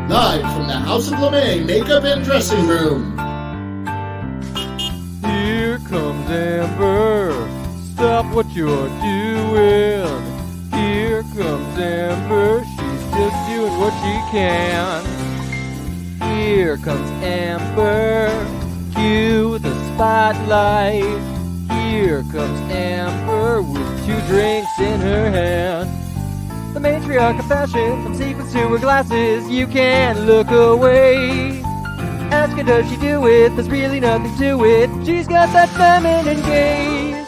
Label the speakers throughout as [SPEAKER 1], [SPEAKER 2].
[SPEAKER 1] live from the House of LeMay Makeup and Dressing Room.
[SPEAKER 2] Here comes Amber, stop what you're doing. Here comes Amber, she's just doing what she can. Here comes Amber, cue the spotlight. Here comes Amber with 2 drinks in her hand. The matriarch of fashion, from sequins to her glasses, you can't look away. Ask her, does she do it? There's really nothing to it. She's got that feminine gaze.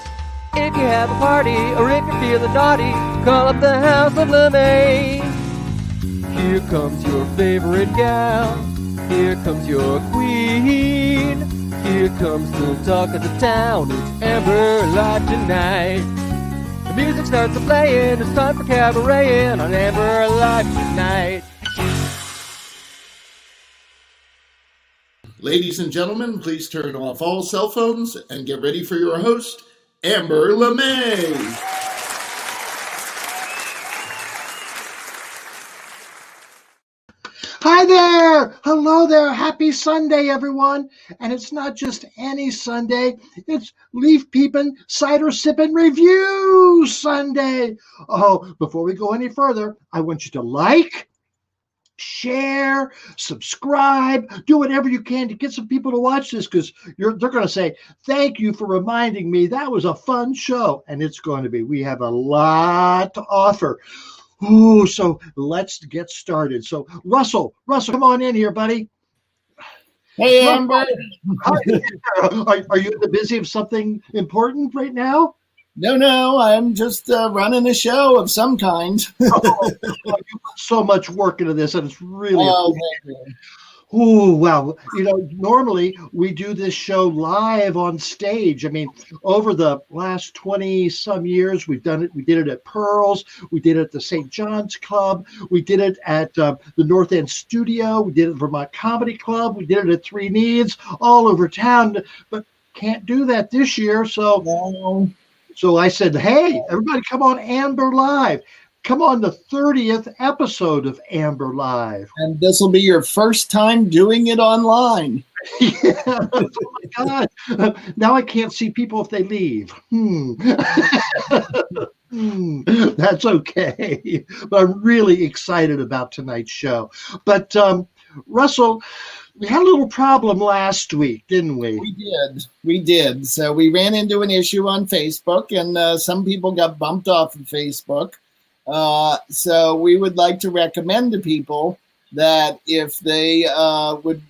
[SPEAKER 2] If you have a party, or if you're feeling naughty, call up the House of LeMay. Here comes your favorite gal. Here comes your queen. Here comes the talk of the town. It's Amber Live tonight. The music starts playing. It's time for cabareting on Amber Live tonight.
[SPEAKER 1] Ladies and gentlemen, please turn off all cell phones and get ready for your host, Amber LeMay.
[SPEAKER 3] Hi there! Hello there! Happy Sunday, everyone! And it's not just any Sunday, it's Leaf Peepin, Cider, Sippin Review Sunday! Oh, before we go any further, I want you to like, share, subscribe, do whatever you can to get some people to watch this, because they're going to say, thank you for reminding me. That was a fun show. And it's going to be. We have a lot to offer. Ooh, so let's get started. So Russell, come on in here, buddy.
[SPEAKER 4] Hey, Amber.
[SPEAKER 3] Are you in the busy of something important right now?
[SPEAKER 4] No, I'm just running a show of some kind.
[SPEAKER 3] You put so much work into this, and it's really
[SPEAKER 4] amazing.
[SPEAKER 3] Oh, wow. You know, normally we do this show live on stage. I mean, over the last 20-some years, we've done it. We did it at Pearls. We did it at the St. John's Club. We did it at the North End Studio. We did it at Vermont Comedy Club. We did it at Three Needs, all over town. But can't do that this year. So I said, hey, everybody come on Amber Live. Come on the 30th episode of Amber Live.
[SPEAKER 4] And this will be your first time doing it online.
[SPEAKER 3] Yeah. Oh my God. Now I can't see people if they leave. That's okay. But I'm really excited about tonight's show. But Russell, we had a little problem last week, didn't we?
[SPEAKER 4] We did. So we ran into an issue on Facebook, and some people got bumped off of Facebook. So we would like to recommend to people that if they would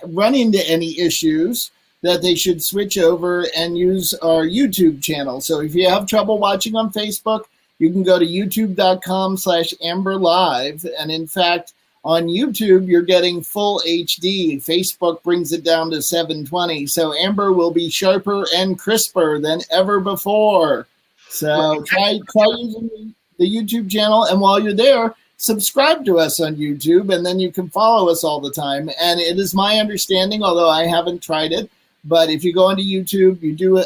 [SPEAKER 4] run into any issues, that they should switch over and use our YouTube channel. So if you have trouble watching on Facebook, you can go to youtube.com/AmberLive. And in fact, on YouTube, you're getting full HD. Facebook brings it down to 720. So Amber will be sharper and crisper than ever before. So try using the YouTube channel, and while you're there, subscribe to us on YouTube, and then you can follow us all the time. And it is my understanding, although I haven't tried it, but if you go into YouTube,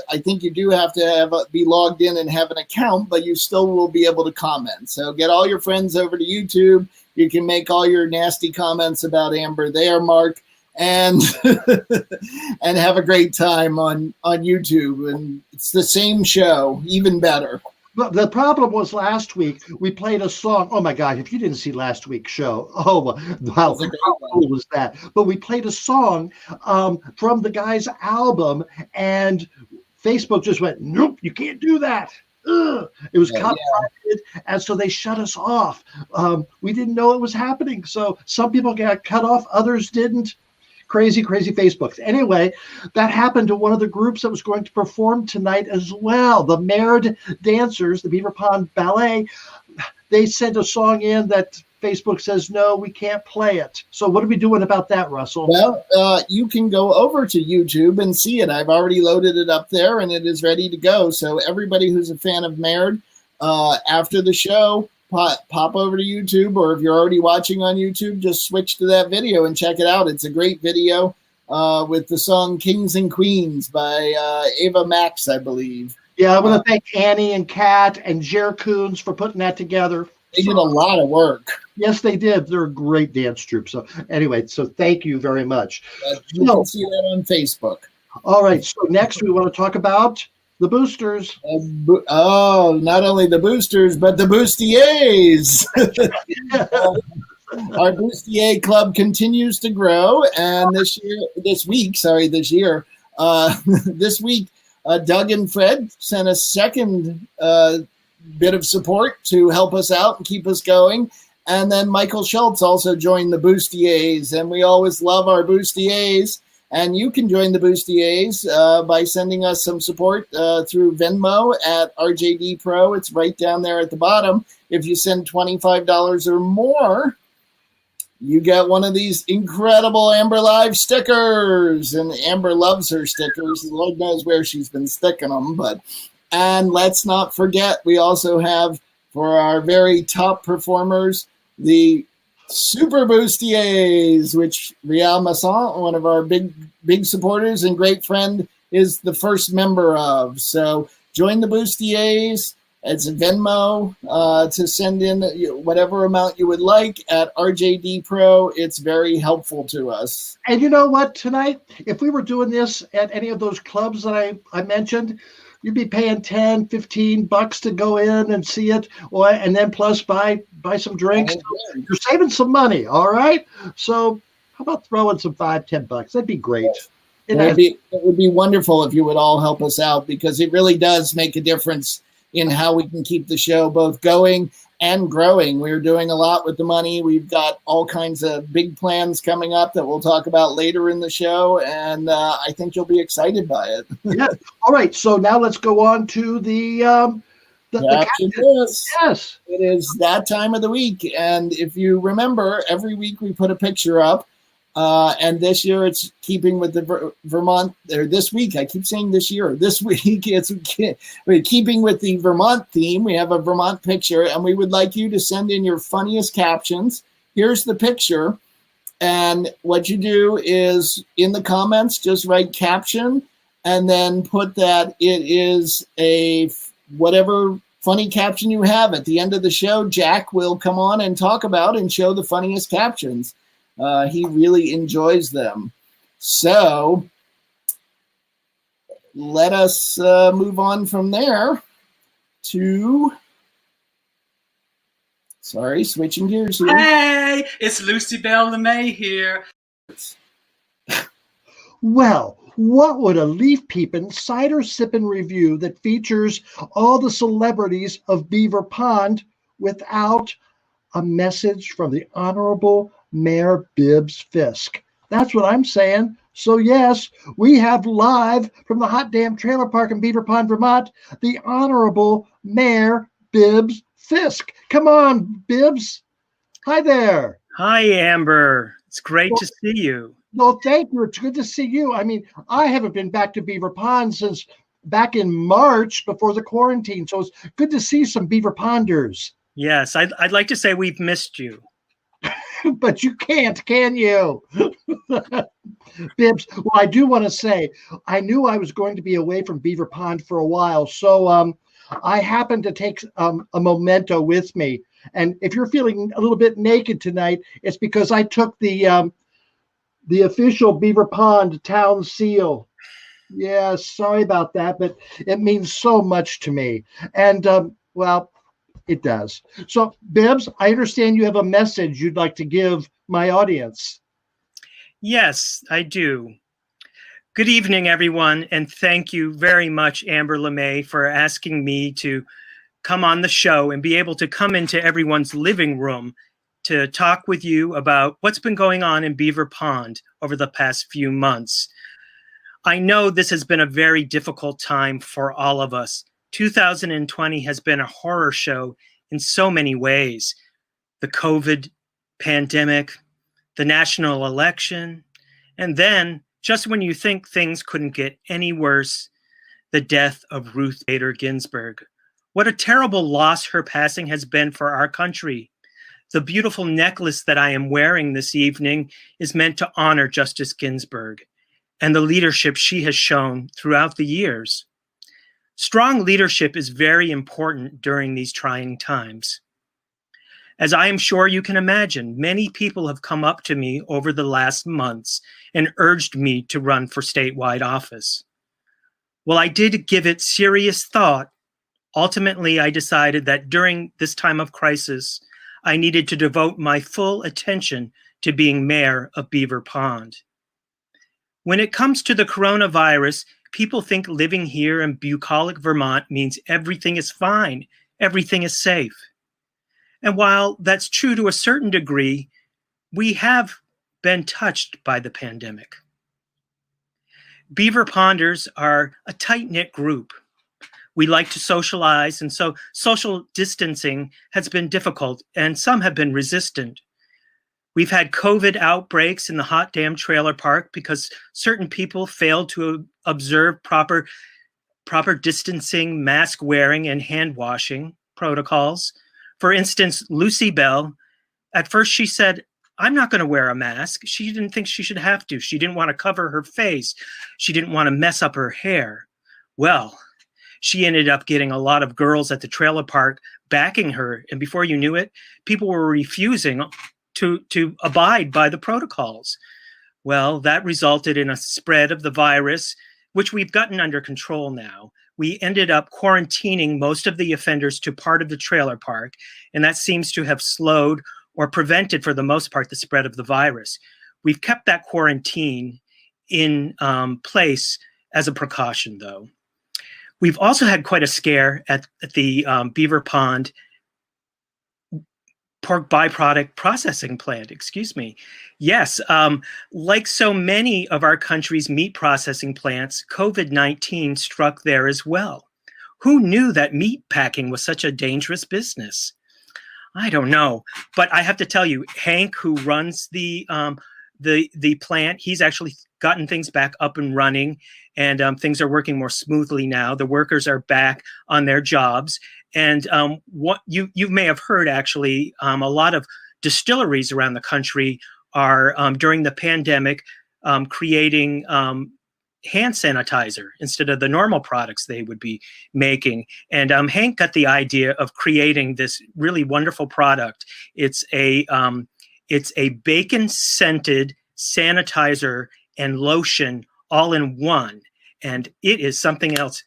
[SPEAKER 4] I think you do have to be logged in and have an account, but you still will be able to comment. So get all your friends over to YouTube. You can make all your nasty comments about Amber there, Mark, and and have a great time on YouTube. And it's the same show, even better.
[SPEAKER 3] But the problem was last week we played a song. Oh my God! If you didn't see last week's show, how cool was that? But we played a song from the guy's album, and Facebook just went, "Nope, you can't do that." Ugh. It was copyrighted, and so they shut us off. We didn't know it was happening, so some people got cut off, others didn't. Crazy Facebook. Anyway, that happened to one of the groups that was going to perform tonight as well. The Married Dancers, the Beaver Pond Ballet, they sent a song in that Facebook says, no, we can't play it. So what are we doing about that, Russell?
[SPEAKER 4] Well, you can go over to YouTube and see it. I've already loaded it up there, and it is ready to go. So everybody who's a fan of Married, after the show, pop over to YouTube, or if you're already watching on YouTube, just switch to that video and check it out. It's a great video with the song Kings and Queens by Ava Max, I believe.
[SPEAKER 3] Yeah, I want to thank Annie and Kat and Jer Coons for putting that together.
[SPEAKER 4] They did a lot of work.
[SPEAKER 3] Yes, they did. They're a great dance troupe. So anyway, so thank you very much.
[SPEAKER 4] You can see that on Facebook.
[SPEAKER 3] All right. So next we want to talk about the boosters.
[SPEAKER 4] Not only the boosters, but the bustiers. Our bustier club continues to grow, and this week, Doug and Fred sent a second bit of support to help us out and keep us going. And then Michael Schultz also joined the bustiers, and we always love our bustiers. And you can join the bustiers by sending us some support through Venmo at RJD Pro. It's right down there at the bottom. If you send $25 or more, you get one of these incredible Amber Live stickers. And Amber loves her stickers. Lord knows where she's been sticking them. And let's not forget, we also have, for our very top performers, the Super Bustiers, which Rial Masson, one of our big supporters and great friend, is the first member of. So join the Bustiers. It's Venmo to send in whatever amount you would like at RJD Pro. It's very helpful to us.
[SPEAKER 3] And you know what? Tonight, if we were doing this at any of those clubs that I mentioned, you'd be paying $10-15 to go in and see it, and then plus buy some drinks. You're saving some money, all right? So how about throwing some $5-10? That'd be great.
[SPEAKER 4] It would be wonderful if you would all help us out, because it really does make a difference in how we can keep the show both going and growing. We're doing a lot with the money. We've got all kinds of big plans coming up that we'll talk about later in the show, and I think you'll be excited by it.
[SPEAKER 3] Yeah. All right. So now let's go on to the
[SPEAKER 4] caption list. Yes. It is that time of the week, and if you remember, every week we put a picture up. And this year it's keeping with the Vermont, or this week, I keep saying this year, this week, we're keeping with the Vermont theme. We have a Vermont picture, and we would like you to send in your funniest captions. Here's the picture. And what you do is in the comments, just write caption and then put that it is a whatever funny caption you have. At the end of the show, Jack will come on and talk about and show the funniest captions. He really enjoys them. So let us move on from there to, switching gears here.
[SPEAKER 5] Hey, it's Lucy Belle LeMay here.
[SPEAKER 3] Well, what would a leaf peepin' cider sippin' review that features all the celebrities of Beaver Pond without a message from the Honorable Mayor Bibs Fisk? That's what I'm saying. So yes, we have live from the HotDamn Trailer Park in Beaver Pond, Vermont, the Honorable Mayor Bibs Fisk. Come on, Bibs. Hi there.
[SPEAKER 6] Hi, Amber. It's great to see you.
[SPEAKER 3] No, thank you. It's good to see you. I mean, I haven't been back to Beaver Pond since back in March before the quarantine. So it's good to see some Beaver Ponders.
[SPEAKER 6] Yes, I'd like to say we've missed you.
[SPEAKER 3] But you can't, can you? Bibs, well, I do want to say, I knew I was going to be away from Beaver Pond for a while, so I happened to take a memento with me. And if you're feeling a little bit naked tonight, it's because I took the official Beaver Pond town seal. Yeah, sorry about that, but it means so much to me. And, well, it does. So, Bibs, I understand you have a message you'd like to give my audience.
[SPEAKER 6] Yes, I do. Good evening, everyone, and thank you very much, Amber LeMay, for asking me to come on the show and be able to come into everyone's living room to talk with you about what's been going on in Beaver Pond over the past few months. I know this has been a very difficult time for all of us. 2020 has been a horror show in so many ways. The COVID pandemic, the national election, and then, just when you think things couldn't get any worse, the death of Ruth Bader Ginsburg. What a terrible loss her passing has been for our country. The beautiful necklace that I am wearing this evening is meant to honor Justice Ginsburg and the leadership she has shown throughout the years. Strong leadership is very important during these trying times. As I am sure you can imagine, many people have come up to me over the last months and urged me to run for statewide office. Well, I did give it serious thought. Ultimately, I decided that during this time of crisis, I needed to devote my full attention to being mayor of Beaver Pond. When it comes to the coronavirus, people think living here in bucolic Vermont means everything is fine, everything is safe. And while that's true to a certain degree, we have been touched by the pandemic. Beaver Ponders are a tight-knit group. We like to socialize, and so social distancing has been difficult, and some have been resistant. We've had COVID outbreaks in the HotDamn Trailer Park because certain people failed to observe proper distancing, mask wearing, and hand washing protocols. For instance, Lucy Belle, at first she said, I'm not going to wear a mask. She didn't think she should have to. She didn't want to cover her face. She didn't want to mess up her hair. Well, she ended up getting a lot of girls at the trailer park backing her. And before you knew it, people were refusing to abide by the protocols. Well, that resulted in a spread of the virus, which we've gotten under control now. We ended up quarantining most of the offenders to part of the trailer park, and that seems to have slowed or prevented, for the most part, the spread of the virus. We've kept that quarantine in place as a precaution, though. We've also had quite a scare at the Beaver Pond pork byproduct processing plant, Yes, like so many of our country's meat processing plants, COVID-19 struck there as well. Who knew that meat packing was such a dangerous business? I don't know, but I have to tell you, Hank, who runs the plant, he's actually gotten things back up and running, and things are working more smoothly now. The workers are back on their jobs, and what you may have heard, actually, a lot of distilleries around the country are during the pandemic creating hand sanitizer instead of the normal products they would be making. And Hank got the idea of creating this really wonderful product. It's a bacon scented sanitizer and lotion all in one. And it is something else.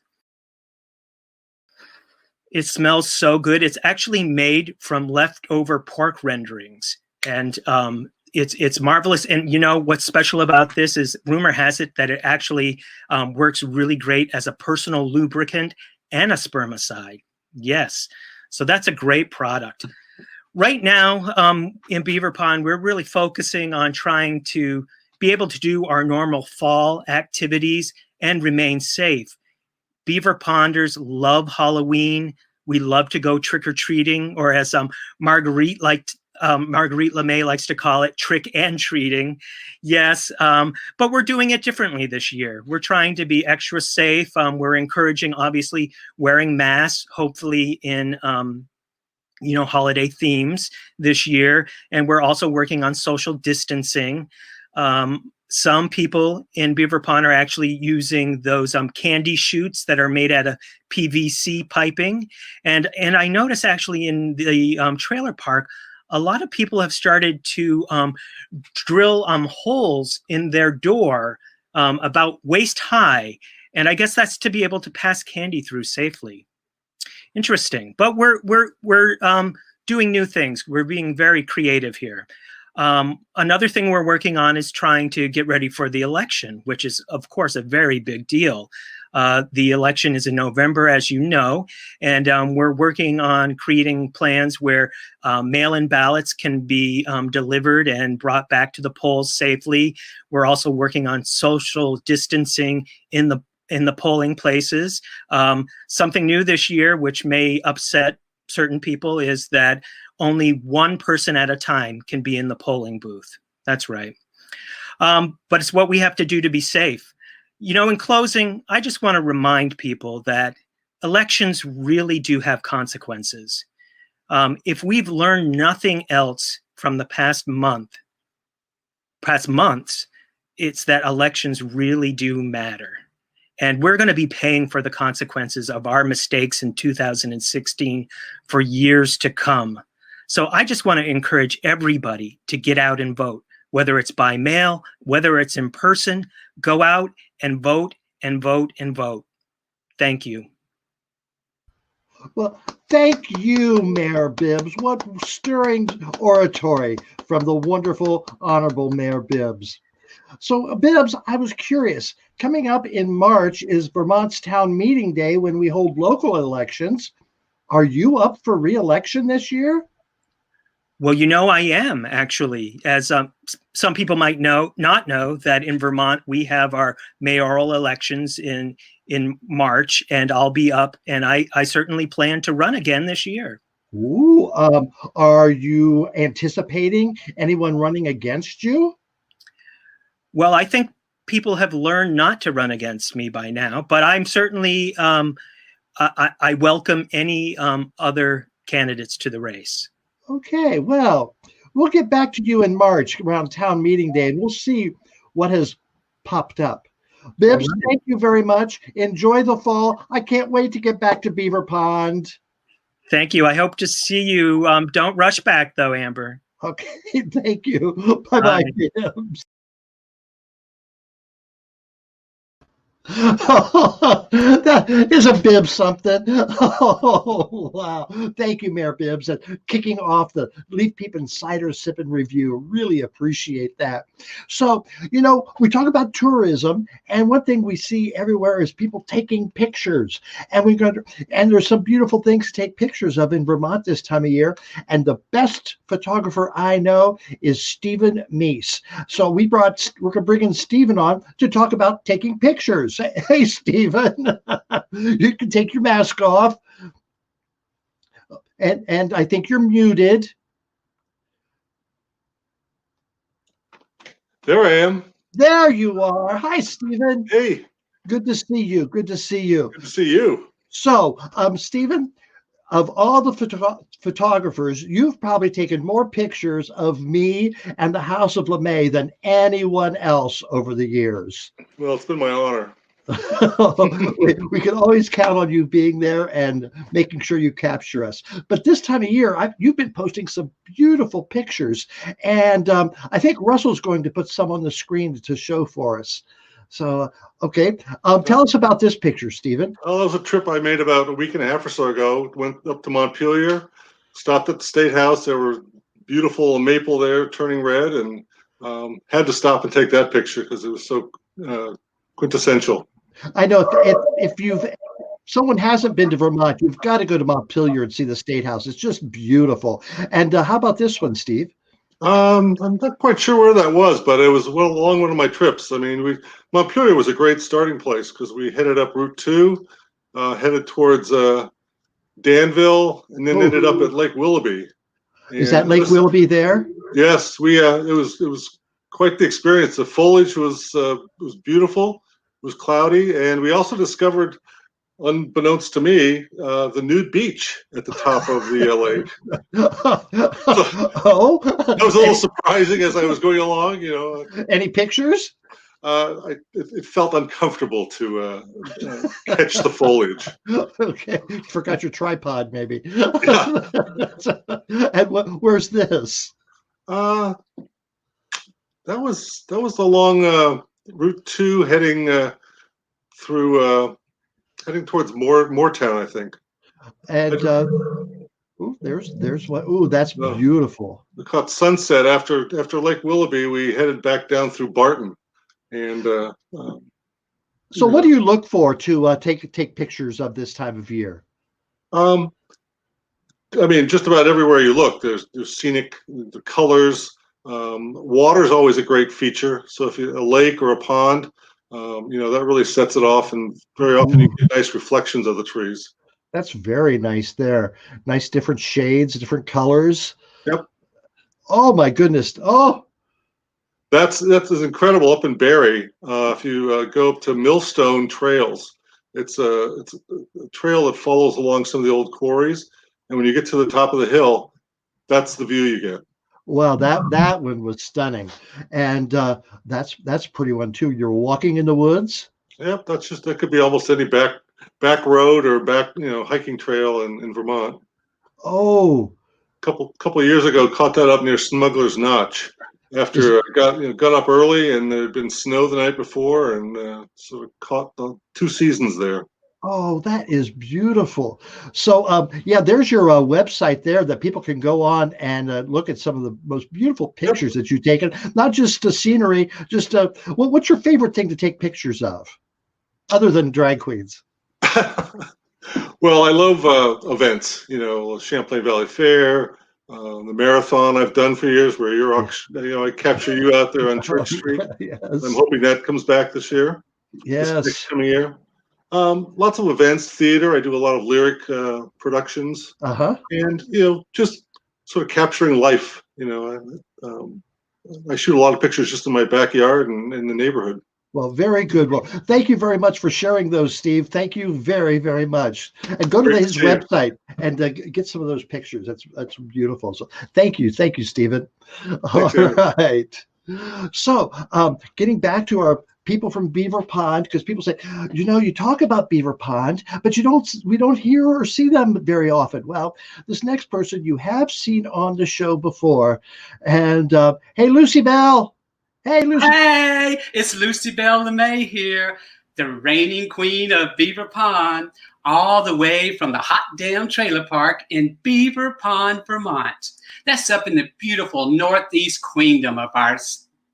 [SPEAKER 6] It smells so good. It's actually made from leftover pork renderings. And it's marvelous. And you know what's special about this is, rumor has it that it actually works really great as a personal lubricant and a spermicide. Yes. So that's a great product. Right now in Beaver Pond, we're really focusing on trying to be able to do our normal fall activities and remain safe. Beaver Ponders love Halloween. We love to go trick-or-treating, or as Marguerite LeMay likes to call it, trick and treating. Yes, but we're doing it differently this year. We're trying to be extra safe. We're encouraging, obviously, wearing masks, hopefully in holiday themes this year. And we're also working on social distancing. Some people in Beaver Pond are actually using those candy chutes that are made out of PVC piping. And I notice actually in the trailer park, a lot of people have started to drill holes in their door about waist high. And I guess that's to be able to pass candy through safely. Interesting. But we're doing new things. We're being very creative here. Another thing we're working on is trying to get ready for the election, which is, of course, a very big deal. The election is in November, as you know, and we're working on creating plans where mail-in ballots can be delivered and brought back to the polls safely. We're also working on social distancing in the polling places. Something new this year, which may upset certain people, is that only one person at a time can be in the polling booth. That's right. But it's what we have to do to be safe. You know, in closing, I just want to remind people that elections really do have consequences. If we've learned nothing else from the past months, it's that elections really do matter. And we're going to be paying for the consequences of our mistakes in 2016 for years to come. So I just want to encourage everybody to get out and vote, whether it's by mail, whether it's in person. Go out and vote and vote and vote. Thank you.
[SPEAKER 3] Well, thank you, Mayor Bibs. What stirring oratory from the wonderful, honorable Mayor Bibs. So, Bibs, I was curious. Coming up in March is Vermont's town meeting day when we hold local elections. Are you up for re-election this year?
[SPEAKER 6] Well, I am actually, as some people might not know that in Vermont we have our mayoral elections in March, and I'll be up, and I certainly plan to run again this year.
[SPEAKER 3] Ooh, are you anticipating anyone running against you?
[SPEAKER 6] Well, I think people have learned not to run against me by now, but I'm certainly I welcome any other candidates to the race.
[SPEAKER 3] Okay, well, we'll get back to you in March around town meeting day, and we'll see what has popped up. Bibs, thank you very much. Enjoy the fall. I can't wait to get back to Beaver Pond.
[SPEAKER 6] Thank you. I hope to see you. Don't rush back, though, Amber.
[SPEAKER 3] Okay, thank you. Bye-bye, Bibs. That is a Bib something. Oh, wow. Thank you, Mayor Bibs. And kicking off the Leaf Peepin Cider Sippin review. Really appreciate that. So, we talk about tourism, and one thing we see everywhere is people taking pictures. And there's some beautiful things to take pictures of in Vermont this time of year. And the best photographer I know is Stephen Meese. So we're going to bring in Stephen on to talk about taking pictures. Hey, Stephen, you can take your mask off. And I think you're muted.
[SPEAKER 7] There I am.
[SPEAKER 3] There you are. Hi, Stephen.
[SPEAKER 7] Hey.
[SPEAKER 3] Good to see you. Good to see you.
[SPEAKER 7] Good to see you.
[SPEAKER 3] So, Stephen, of all the photographers, you've probably taken more pictures of me and the House of LeMay than anyone else over the years.
[SPEAKER 7] Well, it's been my honor.
[SPEAKER 3] we can always count on you being there and making sure you capture us. But this time of year, you've been posting some beautiful pictures, and I think Russell's going to put some on the screen to show for us. So, okay, tell us about this picture, Stephen.
[SPEAKER 7] Well, it was a trip I made about a week and a half or so ago. Went up to Montpelier, stopped at the State House. There were beautiful maple there turning red, and had to stop and take that picture because it was so quintessential.
[SPEAKER 3] I know if someone hasn't been to Vermont, you've got to go to Montpelier and see the State House. It's just beautiful. And how about this one, Steve?
[SPEAKER 7] I'm not quite sure where that was, but it was along one of my trips. I mean, Montpelier was a great starting place because we headed up Route 2, headed towards Danville, and then ended up at Lake Willoughby.
[SPEAKER 3] Is that Lake Willoughby there?
[SPEAKER 7] Yes, it was quite the experience. The foliage was beautiful. It was cloudy, and we also discovered, unbeknownst to me, the nude beach at the top of the lake.
[SPEAKER 3] Oh,
[SPEAKER 7] that was a little surprising as I was going along.
[SPEAKER 3] Any pictures?
[SPEAKER 7] It felt uncomfortable to catch the foliage.
[SPEAKER 3] Okay, forgot your tripod, maybe.
[SPEAKER 7] Yeah.
[SPEAKER 3] And where's this?
[SPEAKER 7] That was along Route 2 heading towards Moortown, I think.
[SPEAKER 3] And there's what? Ooh, that's beautiful.
[SPEAKER 7] We caught sunset after Lake Willoughby. We headed back down through Barton, and
[SPEAKER 3] so what do you look for to take pictures of this time of year?
[SPEAKER 7] I mean, just about everywhere you look, there's scenic, the colors. Water is always a great feature. So if a lake or a pond, that really sets it off, and very often you get nice reflections of the trees.
[SPEAKER 3] That's very nice there. Nice different shades, different colors.
[SPEAKER 7] Yep.
[SPEAKER 3] Oh my goodness. Oh,
[SPEAKER 7] that's incredible up in Barrie. If you go up to Millstone Trails, it's a trail that follows along some of the old quarries, and when you get to the top of the hill, that's the view you get.
[SPEAKER 3] Well, that one was stunning, and that's a pretty one too. You're walking in the woods.
[SPEAKER 7] Yep, that could be almost any back road or back hiking trail in Vermont.
[SPEAKER 3] Oh,
[SPEAKER 7] couple of years ago, caught that up near Smuggler's Notch. After I got up early, and there had been snow the night before, and sort of caught the 2 seasons there.
[SPEAKER 3] Oh, that is beautiful. So, yeah, there's your website there that people can go on and look at some of the most beautiful pictures that you've taken. Not just the scenery, just what's your favorite thing to take pictures of, other than drag queens?
[SPEAKER 7] Well, I love events. Champlain Valley Fair, the marathon I've done for years, where I capture you out there on Church Street.
[SPEAKER 3] Yes.
[SPEAKER 7] I'm hoping that comes back this year.
[SPEAKER 3] Yes.
[SPEAKER 7] This coming year. Lots of events, theater. I do a lot of lyric productions, and just sort of capturing life. I shoot a lot of pictures just in my backyard and in the neighborhood.
[SPEAKER 3] Well, very good. Well, thank you very much for sharing those, Steve. Thank you very, very much. And go to his website and get some of those pictures. That's beautiful. So thank you, Stephen. All right. So getting back to our people from Beaver Pond, because people say, you talk about Beaver Pond, but we don't hear or see them very often. Well, this next person you have seen on the show before. And hey, Lucy Belle. Hey, Lucy.
[SPEAKER 5] Hey, it's Lucy Belle LeMay here, the reigning queen of Beaver Pond, all the way from the HotDamn Trailer Park in Beaver Pond, Vermont. That's up in the beautiful northeast queendom of our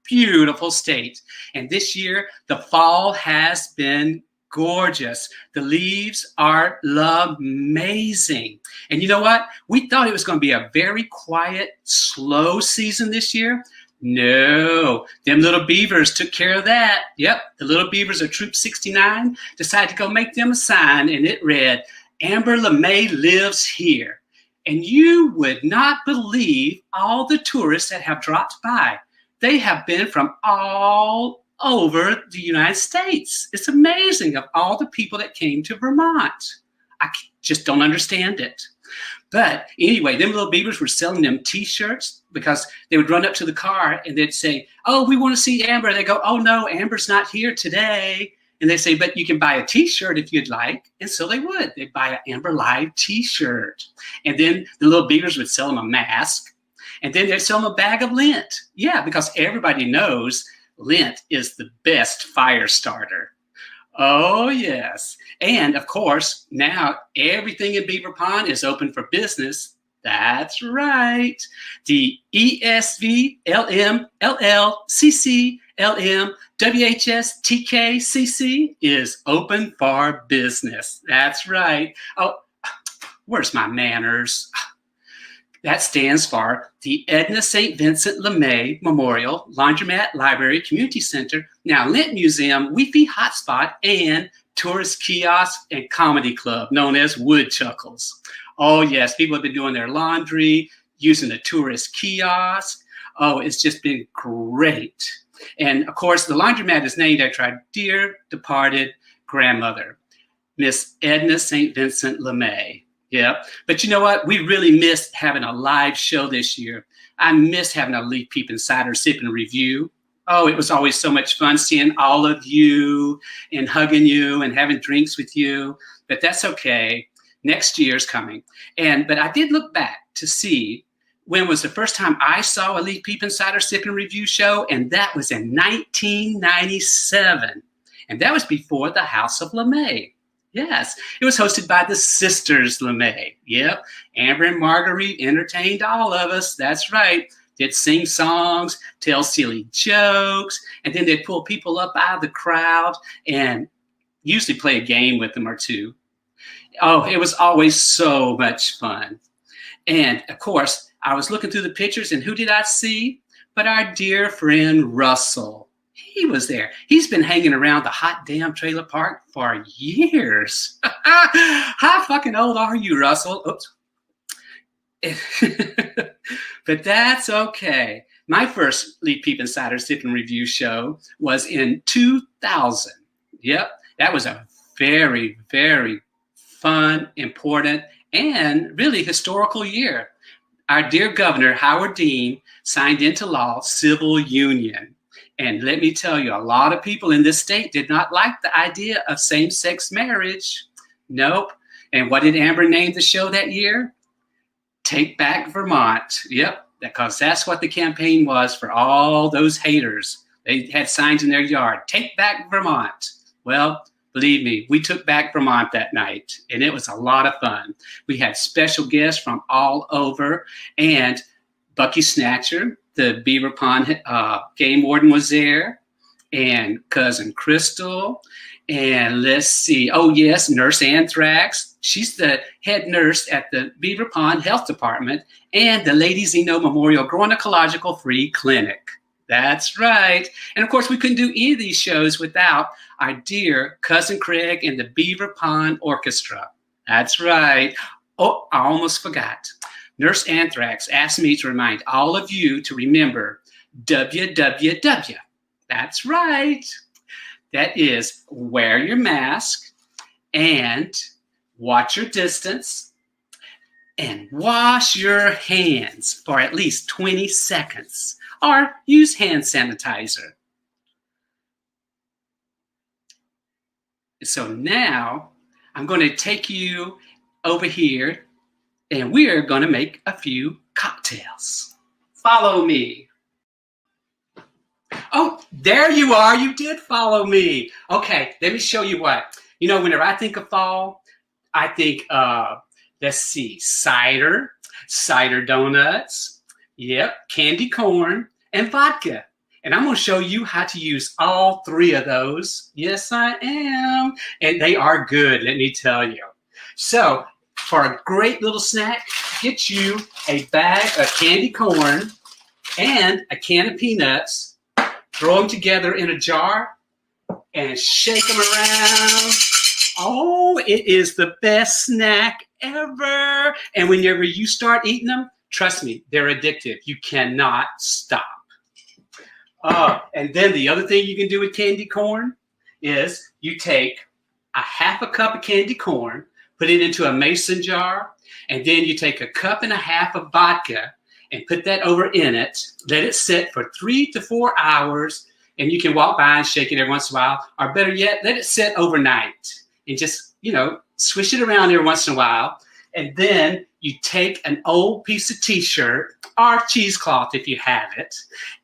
[SPEAKER 5] beautiful state. And this year, the fall has been gorgeous. The leaves are amazing. And you know what? We thought it was going to be a very quiet, slow season this year. No, them little beavers took care of that. Yep, the little beavers of Troop 69 decided to go make them a sign, and it read, Amber LeMay lives here. And you would not believe all the tourists that have dropped by. They have been from all over the United States. It's amazing of all the people that came to Vermont. I just don't understand it. But anyway, them little beavers were selling them T-shirts because they would run up to the car and they'd say, oh, we want to see Amber. And they go, oh, no, Amber's not here today. And they say, but you can buy a T-shirt if you'd like. And so they would. They'd buy an Amber Live T-shirt. And then the little beavers would sell them a mask. And then they'd sell them a bag of lint. Yeah, because everybody knows lint is the best fire starter. Oh, yes. And, of course, now everything in Beaver Pond is open for business. That's right. The ESV, LM, LL, CC, LM, WHS, TK, CC is open for business. That's right. Oh, where's my manners? That stands for the Edna St. Vincent LeMay Memorial Laundromat Library Community Center, now Lint Museum, Wi-Fi Hotspot, and Tourist Kiosk and Comedy Club, known as Woodchuckles. Oh, yes, people have been doing their laundry, using the tourist kiosk. Oh, it's just been great. And, of course, the laundromat is named after our dear departed grandmother, Miss Edna St. Vincent LeMay. Yeah, but you know what? We really missed having a live show this year. I missed having a Leaf Peepin Cider Sippin review. Oh, it was always so much fun seeing all of you and hugging you and having drinks with you. But that's okay. Next year's coming. But I did look back to see when was the first time I saw a Leaf Peepin Cider Sippin review show, and that was in 1997. And that was before the House of LeMay. Yes, it was hosted by the Sisters LeMay. Yep, Amber and Marguerite entertained all of us. That's right. They'd sing songs, tell silly jokes, and then they'd pull people up out of the crowd and usually play a game with them or two. Oh, it was always so much fun. And, of course, I was looking through the pictures, and who did I see? But our dear friend Russell. He was there. He's been hanging around the HotDamn Trailer Park for years. How fucking old are you, Russell? Oops. But that's okay. My first Leaf Peepin Cider Sippin review show was in 2000. Yep, that was a very, very fun, important, and really historical year. Our dear Governor, Howard Dean, signed into law civil union. And let me tell you, a lot of people in this state did not like the idea of same-sex marriage. Nope. And what did Amber name the show that year? Take Back Vermont. Yep, because that's what the campaign was for all those haters. They had signs in their yard, Take Back Vermont. Well, believe me, we took back Vermont that night, and it was a lot of fun. We had special guests from all over, and Bucky Snatcher, the Beaver Pond game warden, was there, and Cousin Crystal, and let's see, oh yes, Nurse Anthrax. She's the head nurse at the Beaver Pond Health Department and the Lady Zeno Memorial Gynecological Free Clinic. That's right. And of course, we couldn't do any of these shows without our dear Cousin Craig and the Beaver Pond Orchestra. That's right. Oh, I almost forgot. Nurse Anthrax asked me to remind all of you to remember WWW. That's right. That is, wear your mask and watch your distance and wash your hands for at least 20 seconds or use hand sanitizer. So now I'm going to take you over here and we are going to make a few cocktails. Follow me. Oh, there you are. You did follow me. Okay, let me show you what. You know, whenever I think of fall, I think, let's see, cider donuts, yep, candy corn, and vodka. And I'm going to show you how to use all three of those. Yes, I am. And they are good, let me tell you. So, for a great little snack, get you a bag of candy corn and a can of peanuts. Throw them together in a jar and shake them around. Oh, it is the best snack ever. And whenever you start eating them, trust me, they're addictive. You cannot stop. And then the other thing you can do with candy corn is you take a half a cup of candy corn, put it into a mason jar, and then you take a cup and a half of vodka and put that over in it, let it sit for 3 to 4 hours, and you can walk by and shake it every once in a while, or better yet, let it sit overnight and just, you know, swish it around every once in a while, and then you take an old piece of t-shirt or cheesecloth if you have it,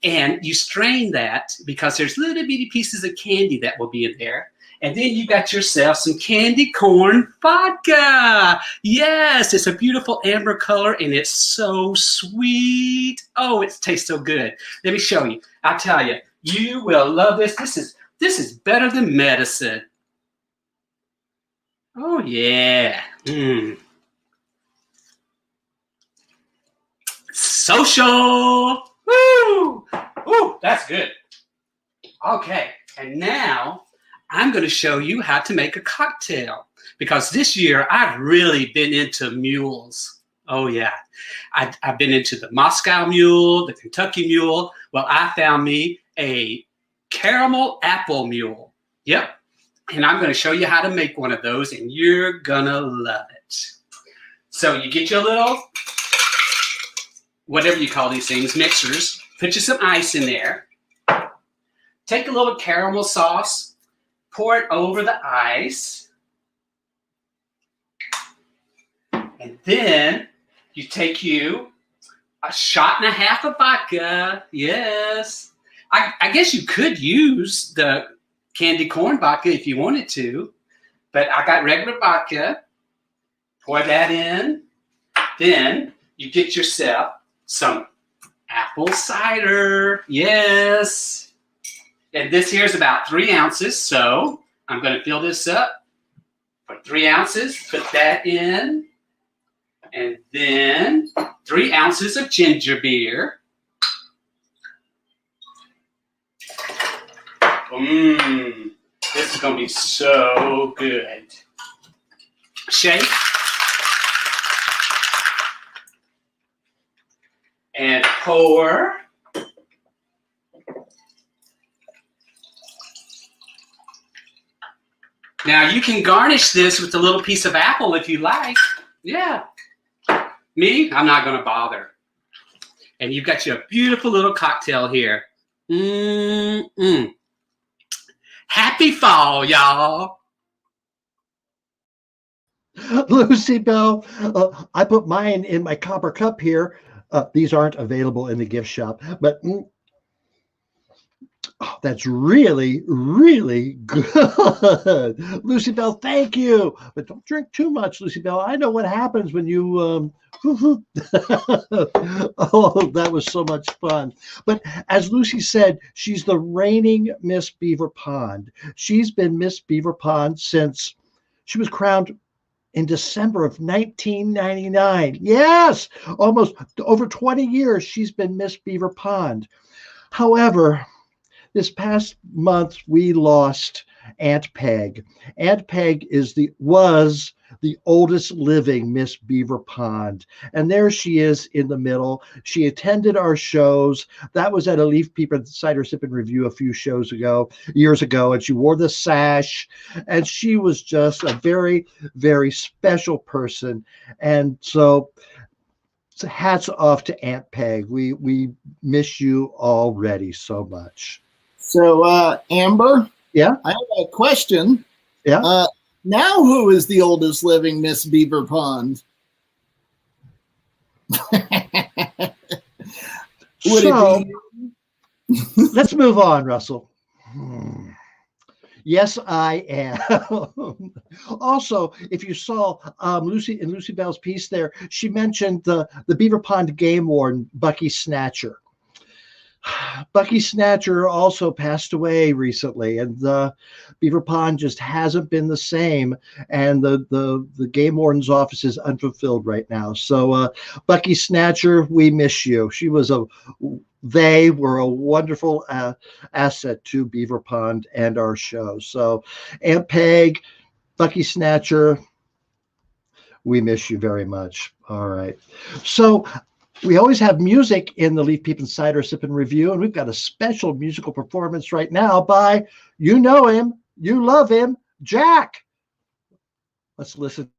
[SPEAKER 5] and you strain that because there's little bitty pieces of candy that will be in there. And then you got yourself some candy corn vodka. Yes, it's a beautiful amber color and it's so sweet. Oh, it tastes so good. Let me show you. I'll tell you, you will love this. This is better than medicine. Oh yeah. Social. Woo! Ooh, that's good. Okay, and now I'm going to show you how to make a cocktail because this year I've really been into mules. Oh yeah, I've been into the Moscow mule, the Kentucky mule. Well, I found me a caramel apple mule. Yep, and I'm going to show you how to make one of those and you're going to love it. So you get your little, whatever you call these things, mixers, put you some ice in there, take a little caramel sauce, pour it over the ice, and then you take you a shot and a half of vodka. Yes, I guess you could use the candy corn vodka if you wanted to, but I got regular vodka. Pour that in. Then you get yourself some apple cider. Yes. And this here is about 3 ounces, so I'm going to fill this up for 3 ounces. Put that in. And then 3 ounces of ginger beer. This is going to be so good. Shake. And pour. Now you can garnish this with a little piece of apple if you like. Yeah. Me, I'm not going to bother. And you've got your beautiful little cocktail here. Happy fall, y'all.
[SPEAKER 3] Lucy Belle, I put mine in my copper cup here. These aren't available in the gift shop, but that's really, really good. Lucy Belle, thank you. But don't drink too much, Lucy Belle. I know what happens when you. Oh, that was so much fun. But as Lucy said, she's the reigning Miss Beaver Pond. She's been Miss Beaver Pond since she was crowned in December of 1999. Yes, almost over 20 years she's been Miss Beaver Pond. However, this past month we lost Aunt Peg. Aunt Peg was the oldest living Miss Beaver Pond. And there she is in the middle. She attended our shows. That was at a Leaf Peepin Cider Sippin review a few years ago, and she wore the sash, and she was just a very, very special person. And so hats off to Aunt Peg. We miss you already so much.
[SPEAKER 4] So, Amber?
[SPEAKER 3] Yeah?
[SPEAKER 4] I have a question.
[SPEAKER 3] Yeah?
[SPEAKER 4] Now who is the oldest living Miss Beaver Pond?
[SPEAKER 3] Let's move on, Russell. Yes, I am. Also, if you saw Lucy Belle's piece there, she mentioned the Beaver Pond game warden, Bucky Snatcher. Bucky Snatcher also passed away recently, and the Beaver Pond just hasn't been the same. And the game warden's office is unfulfilled right now. So, Bucky Snatcher, we miss you. They were a wonderful asset to Beaver Pond and our show. So, Aunt Peg, Bucky Snatcher, we miss you very much. All right. So, we always have music in the Leaf Peepin Cider Sippin review, and we've got a special musical performance right now by, you know him, you love him, Jack. Let's listen.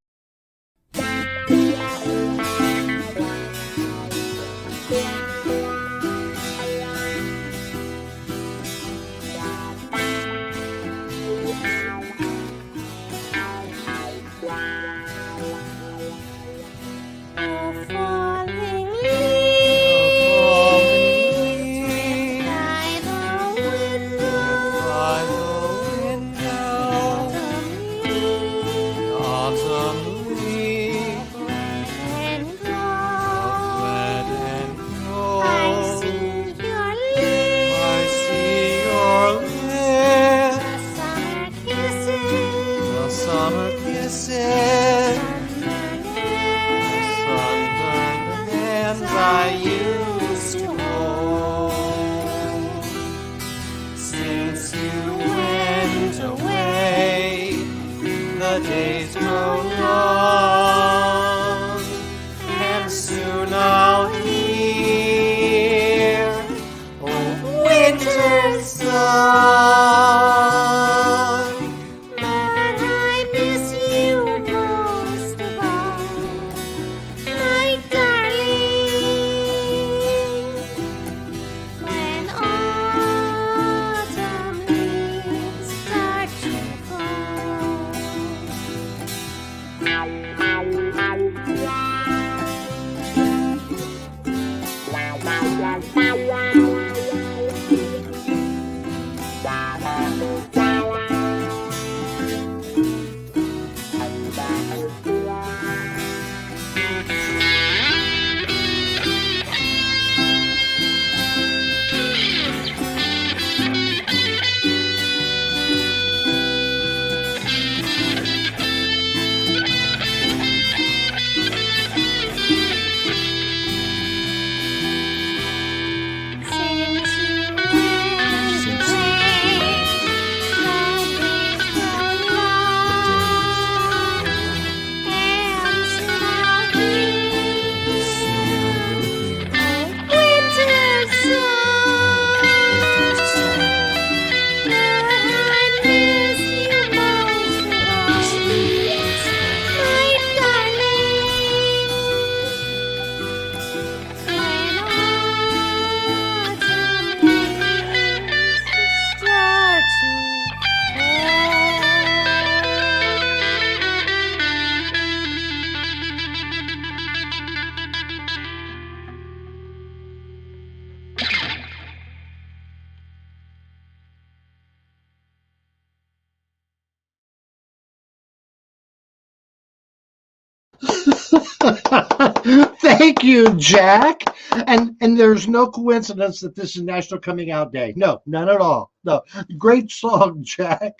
[SPEAKER 3] Thank you, Jack. And there's no coincidence that this is National Coming Out Day. No, none at all. No. Great song, Jack.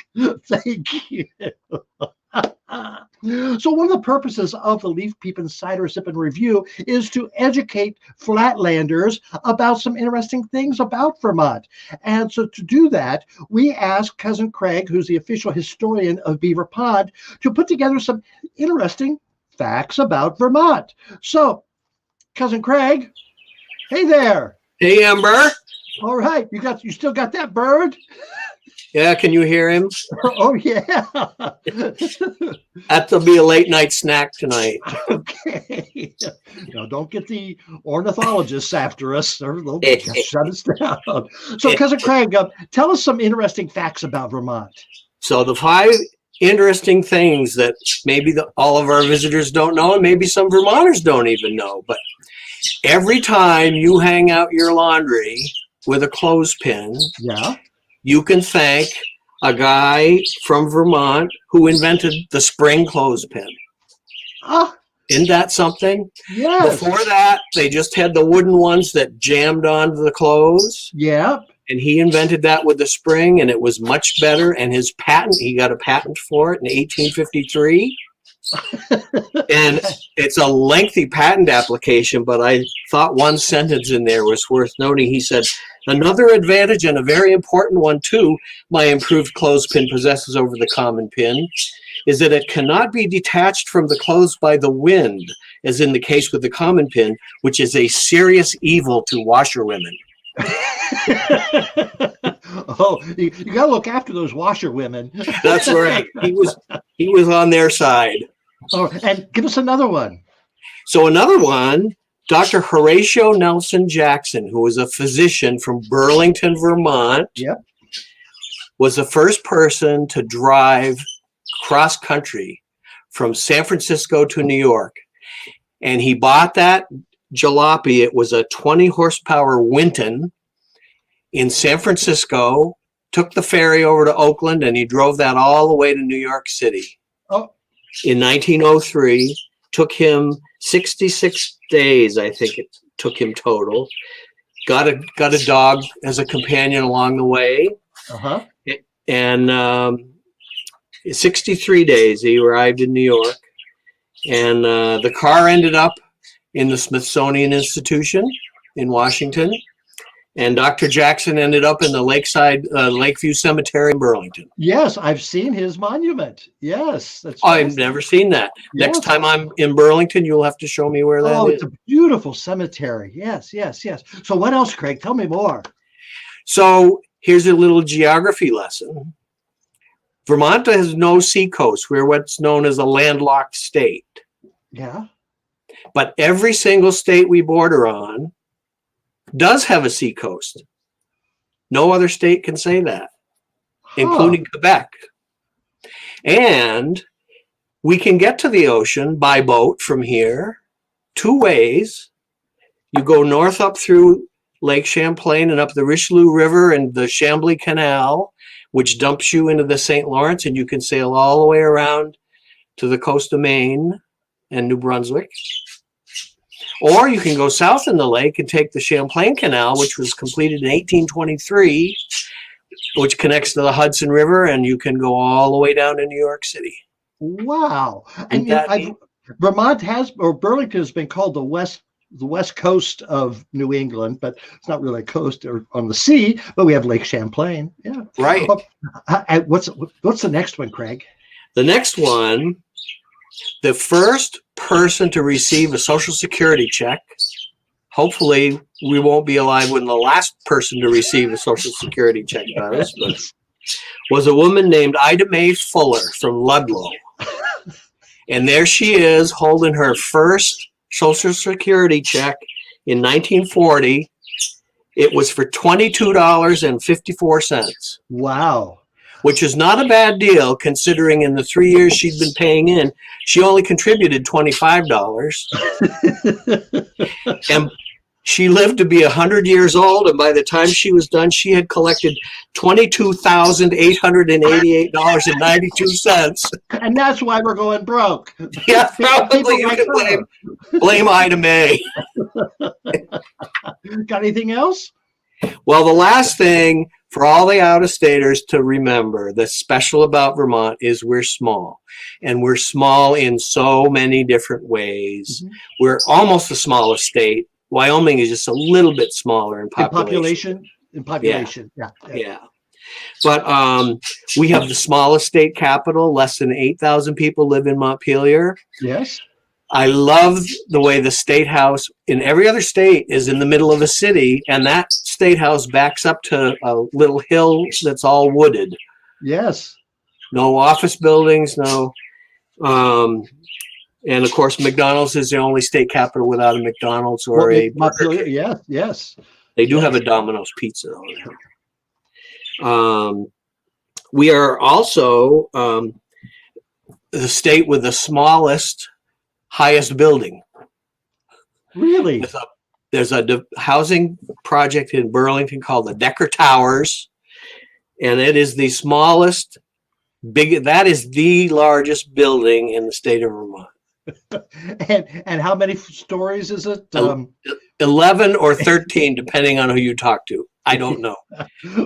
[SPEAKER 3] Thank you. So one of the purposes of the Leaf Peepin Cider Sippin Review is to educate Flatlanders about some interesting things about Vermont. And so to do that, we asked Cousin Craig, who's the official historian of Beaver Pond, to put together some interesting facts about Vermont. So, Cousin Craig, hey there.
[SPEAKER 8] Hey, Amber.
[SPEAKER 3] All right, you still got that bird?
[SPEAKER 8] Yeah, can you hear him?
[SPEAKER 3] Oh yeah.
[SPEAKER 8] That'll be a late night snack tonight.
[SPEAKER 3] Okay. No, don't get the ornithologists after us, or they'll shut us down. So, Cousin Craig, tell us some interesting facts about Vermont.
[SPEAKER 8] So the 5 interesting things that maybe all of our visitors don't know, and maybe some Vermonters don't even know, but every time you hang out your laundry with a clothespin,
[SPEAKER 3] yeah,
[SPEAKER 8] you can thank a guy from Vermont who invented the spring clothespin.
[SPEAKER 3] Ah,
[SPEAKER 8] Isn't that something?
[SPEAKER 3] yes.
[SPEAKER 8] Before that, they just had the wooden ones that jammed onto the clothes.
[SPEAKER 3] Yeah.
[SPEAKER 8] And he invented that with the spring, and it was much better. And his patent, he got a patent for it in 1853. And it's a lengthy patent application, but I thought one sentence in there was worth noting. He said, another advantage, and a very important one too, my improved clothespin possesses over the common pin, is that it cannot be detached from the clothes by the wind, as in the case with the common pin, which is a serious evil to washerwomen.
[SPEAKER 3] Oh, you got to look after those washerwomen.
[SPEAKER 8] That's right. He was on their side.
[SPEAKER 3] Oh, and give us another one.
[SPEAKER 8] So another one, Dr. Horatio Nelson Jackson, who was a physician from Burlington, Vermont,
[SPEAKER 3] Yep.
[SPEAKER 8] was the first person to drive cross country from San Francisco to New York. And he bought that jalopy. It was a 20 horsepower Winton in San Francisco, took the ferry over to Oakland, and he drove that all the way to New York City.
[SPEAKER 3] Oh.
[SPEAKER 8] In 1903, took him 66 days, I think it took him total. Got a dog as a companion along the way.
[SPEAKER 3] Uh-huh.
[SPEAKER 8] And 63 days he arrived in New York. And the car ended up in the Smithsonian Institution in Washington. And Dr. Jackson ended up in the Lakeview Cemetery in Burlington.
[SPEAKER 3] Yes, I've seen his monument. Yes. That's
[SPEAKER 8] I've never seen that.
[SPEAKER 3] Yes.
[SPEAKER 8] Next time I'm in Burlington, you'll have to show me where that is.
[SPEAKER 3] Oh, it's a beautiful cemetery. Yes, yes, yes. So what else, Craig? Tell me more.
[SPEAKER 8] So here's a little geography lesson. Vermont has no seacoast. We're what's known as a landlocked state.
[SPEAKER 3] Yeah.
[SPEAKER 8] But every single state we border on does have a seacoast. No other state can say that, including Quebec. And we can get to the ocean by boat from here 2 ways. You go north up through Lake Champlain and up the Richelieu River and the Chambly Canal, which dumps you into the St. Lawrence, and you can sail all the way around to the coast of Maine and New Brunswick. Or you can go south in the lake and take the Champlain Canal, which was completed in 1823, which connects to the Hudson River, and you can go all the way down to New York City.
[SPEAKER 3] Wow. And Vermont Burlington has been called the west coast of New England, but it's not really a coast or on the sea, but we have Lake Champlain. Yeah.
[SPEAKER 8] Right.
[SPEAKER 3] What's the next one, Craig?
[SPEAKER 8] The next one, the first person to receive a Social Security check, hopefully we won't be alive when the last person to receive a Social Security check does, but was a woman named Ida Mae Fuller from Ludlow. And there she is holding her first Social Security check in 1940. It was for $22.54.
[SPEAKER 3] Wow.
[SPEAKER 8] Which is not a bad deal considering in the 3 years she'd been paying in, she only contributed $25. She lived to be 100 years old, and by the time she was done, she had collected $22,888.92.
[SPEAKER 3] And that's why we're going broke.
[SPEAKER 8] Yeah, probably you can blame Ida May.
[SPEAKER 3] Got anything else?
[SPEAKER 8] Well, the last thing for all the out-of-staters to remember that's special about Vermont is we're small. And we're small in so many different ways. Mm-hmm. We're almost the smallest state. Wyoming is just a little bit smaller in population.
[SPEAKER 3] In population.
[SPEAKER 8] Yeah. But we have the smallest state capital. Less than 8,000 people live in Montpelier.
[SPEAKER 3] Yes.
[SPEAKER 8] I love the way the State House in every other state is in the middle of a city, and that State House backs up to a little hill that's all wooded.
[SPEAKER 3] Yes.
[SPEAKER 8] No office buildings, no. And of course, McDonald's is the only state capital without a McDonald's or a Burger King.
[SPEAKER 3] Yes.
[SPEAKER 8] They do have a Domino's pizza though. We are also the state with the smallest, highest building.
[SPEAKER 3] Really?
[SPEAKER 8] There's a housing project in Burlington called the Decker Towers, and it is the smallest, that is the largest building in the state of Vermont.
[SPEAKER 3] And how many stories is it?
[SPEAKER 8] 11 or 13, depending on who you talk to. I don't know.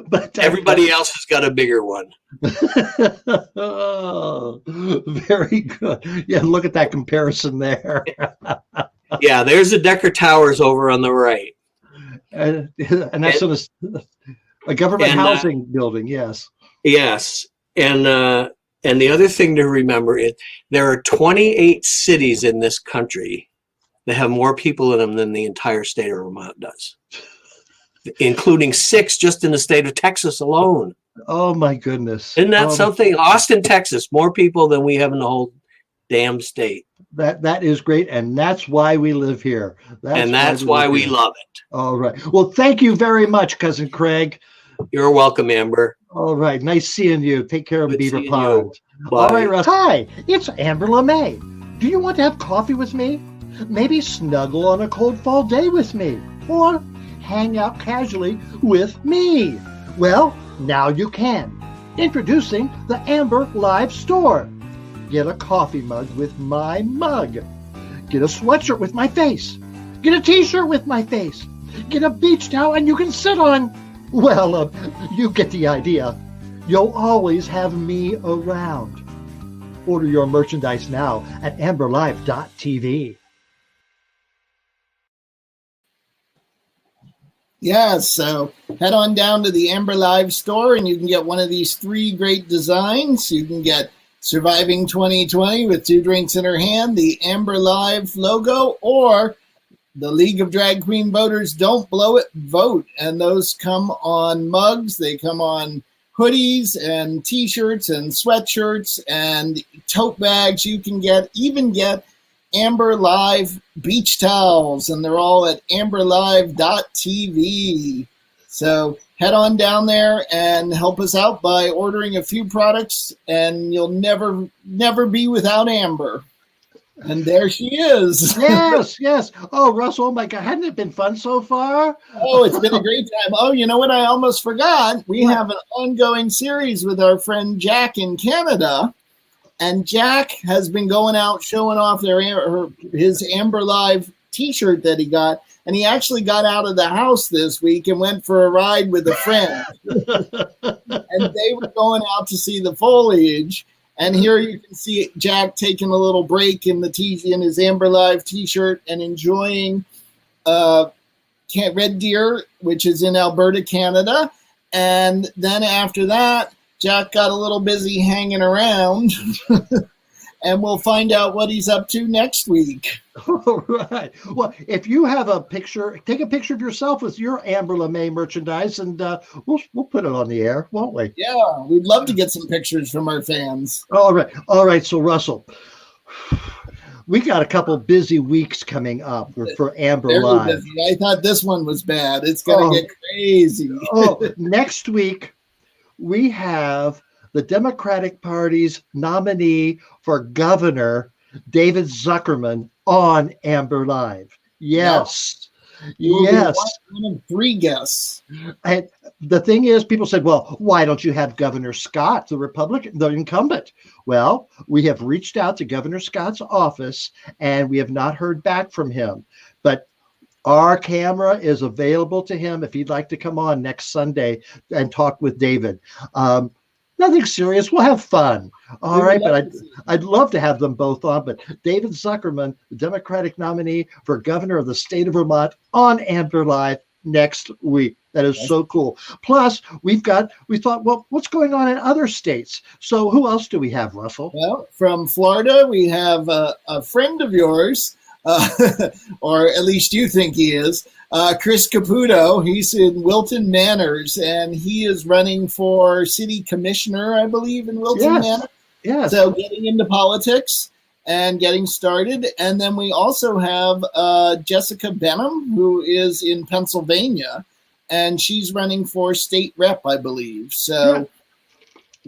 [SPEAKER 8] But everybody else has got a bigger one.
[SPEAKER 3] Oh, very good. Yeah, look at that comparison there.
[SPEAKER 8] Yeah, there's the Decker Towers over on the right.
[SPEAKER 3] And that's a government housing building, yes.
[SPEAKER 8] Yes. And the other thing to remember is there are 28 cities in this country that have more people in them than the entire state of Vermont does, including 6 just in the state of Texas alone.
[SPEAKER 3] Oh, my goodness.
[SPEAKER 8] Isn't that something? Austin, Texas, more people than we have in the whole damn state.
[SPEAKER 3] That is great, and that's why we live here.
[SPEAKER 8] That's why we love it.
[SPEAKER 3] All right. Well, thank you very much, Cousin Craig.
[SPEAKER 8] You're welcome, Amber.
[SPEAKER 3] All right. Nice seeing you. Take care of Beaver Pond.
[SPEAKER 8] Bye.
[SPEAKER 3] All right, Russ. Hi, it's Amber LeMay. Do you want to have coffee with me? Maybe snuggle on a cold fall day with me? Or hang out casually with me? Well, now you can. Introducing the Amber Live Store. Get a coffee mug with my mug. Get a sweatshirt with my face. Get a t-shirt with my face. Get a beach towel and you can sit on. Well, you get the idea. You'll always have me around. Order your merchandise now at amberlive.tv.
[SPEAKER 4] Yeah, so head on down to the Amber Live store and you can get one of these 3 great designs. You can get Surviving 2020 with 2 drinks in her hand, the Amber Live logo, or the League of Drag Queen Voters Don't Blow It Vote. And those come on mugs, they come on hoodies and t-shirts and sweatshirts and tote bags. You can even get Amber Live beach towels, and they're all at amberlive.tv. So head on down there and help us out by ordering a few products, and you'll never be without Amber. And there she is.
[SPEAKER 3] Yes. Oh, Russell, oh my God, hasn't it been fun so far?
[SPEAKER 4] Oh, it's been a great time. Oh, you know what? I almost forgot. We have an ongoing series with our friend Jack in Canada. And Jack has been going out showing off his Amber Live t-shirt that he got. And he actually got out of the house this week and went for a ride with a friend. And they were going out to see the foliage. And here you can see Jack taking a little break in his Amber Live t-shirt and enjoying Red Deer, which is in Alberta, Canada. And then after that, Jack got a little busy hanging around. And we'll find out what he's up to next week.
[SPEAKER 3] All right. Well, if you have a picture, take a picture of yourself with your Amber LeMay merchandise, and we'll put it on the air, won't we?
[SPEAKER 4] Yeah, we'd love to get some pictures from our fans.
[SPEAKER 3] All right. So, Russell, we got a couple busy weeks coming up for Amber
[SPEAKER 4] Very
[SPEAKER 3] Live.
[SPEAKER 4] busy. I thought this one was bad. It's going to get crazy.
[SPEAKER 3] Next week, we have the Democratic Party's nominee for governor, David Zuckerman, on Amber Live. Yes.
[SPEAKER 4] You will be
[SPEAKER 3] Yes.
[SPEAKER 4] one of 3 guests.
[SPEAKER 3] And the thing is, people said, well, why don't you have Governor Scott, the Republican, the incumbent? Well, we have reached out to Governor Scott's office and we have not heard back from him. But our camera is available to him if he'd like to come on next Sunday and talk with David. Nothing serious. We'll have fun. All right. But I'd love to have them both on. But David Zuckerman, the Democratic nominee for governor of the state of Vermont, on Amber Live next week. That is so cool. Plus, we thought, well, what's going on in other states? So who else do we have, Russell?
[SPEAKER 4] Well, from Florida, we have a friend of yours, or at least you think he is, Chris Caputo. He's in Wilton Manors, and he is running for city commissioner, I believe, in Wilton Manors.
[SPEAKER 3] Yes.
[SPEAKER 4] So getting into politics and getting started. And then we also have Jessica Benham, who is in Pennsylvania, and she's running for state rep, I believe. So,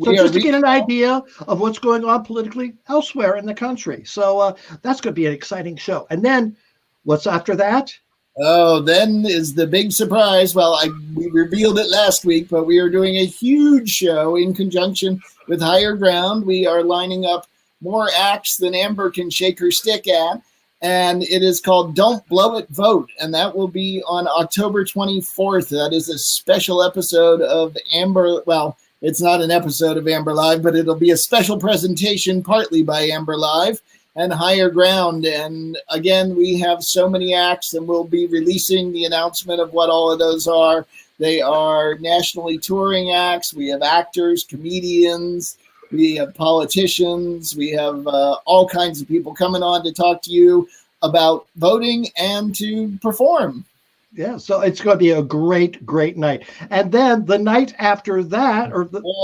[SPEAKER 3] So just to get an idea of what's going on politically elsewhere in the country. So that's going to be an exciting show. And then what's after that?
[SPEAKER 4] Oh, then is the big surprise. Well, we revealed it last week, but we are doing a huge show in conjunction with Higher Ground. We are lining up more acts than Amber can shake her stick at. And it is called Don't Blow It, Vote. And that will be on October 24th. That is a special episode of Amber. Well, it's not an episode of Amber Live, but it'll be a special presentation partly by Amber Live and Higher Ground. And again, we have so many acts, and we'll be releasing the announcement of what all of those are. They are nationally touring acts. We have actors, comedians, we have politicians, we have all kinds of people coming on to talk to you about voting and to perform.
[SPEAKER 3] Yeah, so it's going to be a great, great night. And then the night after that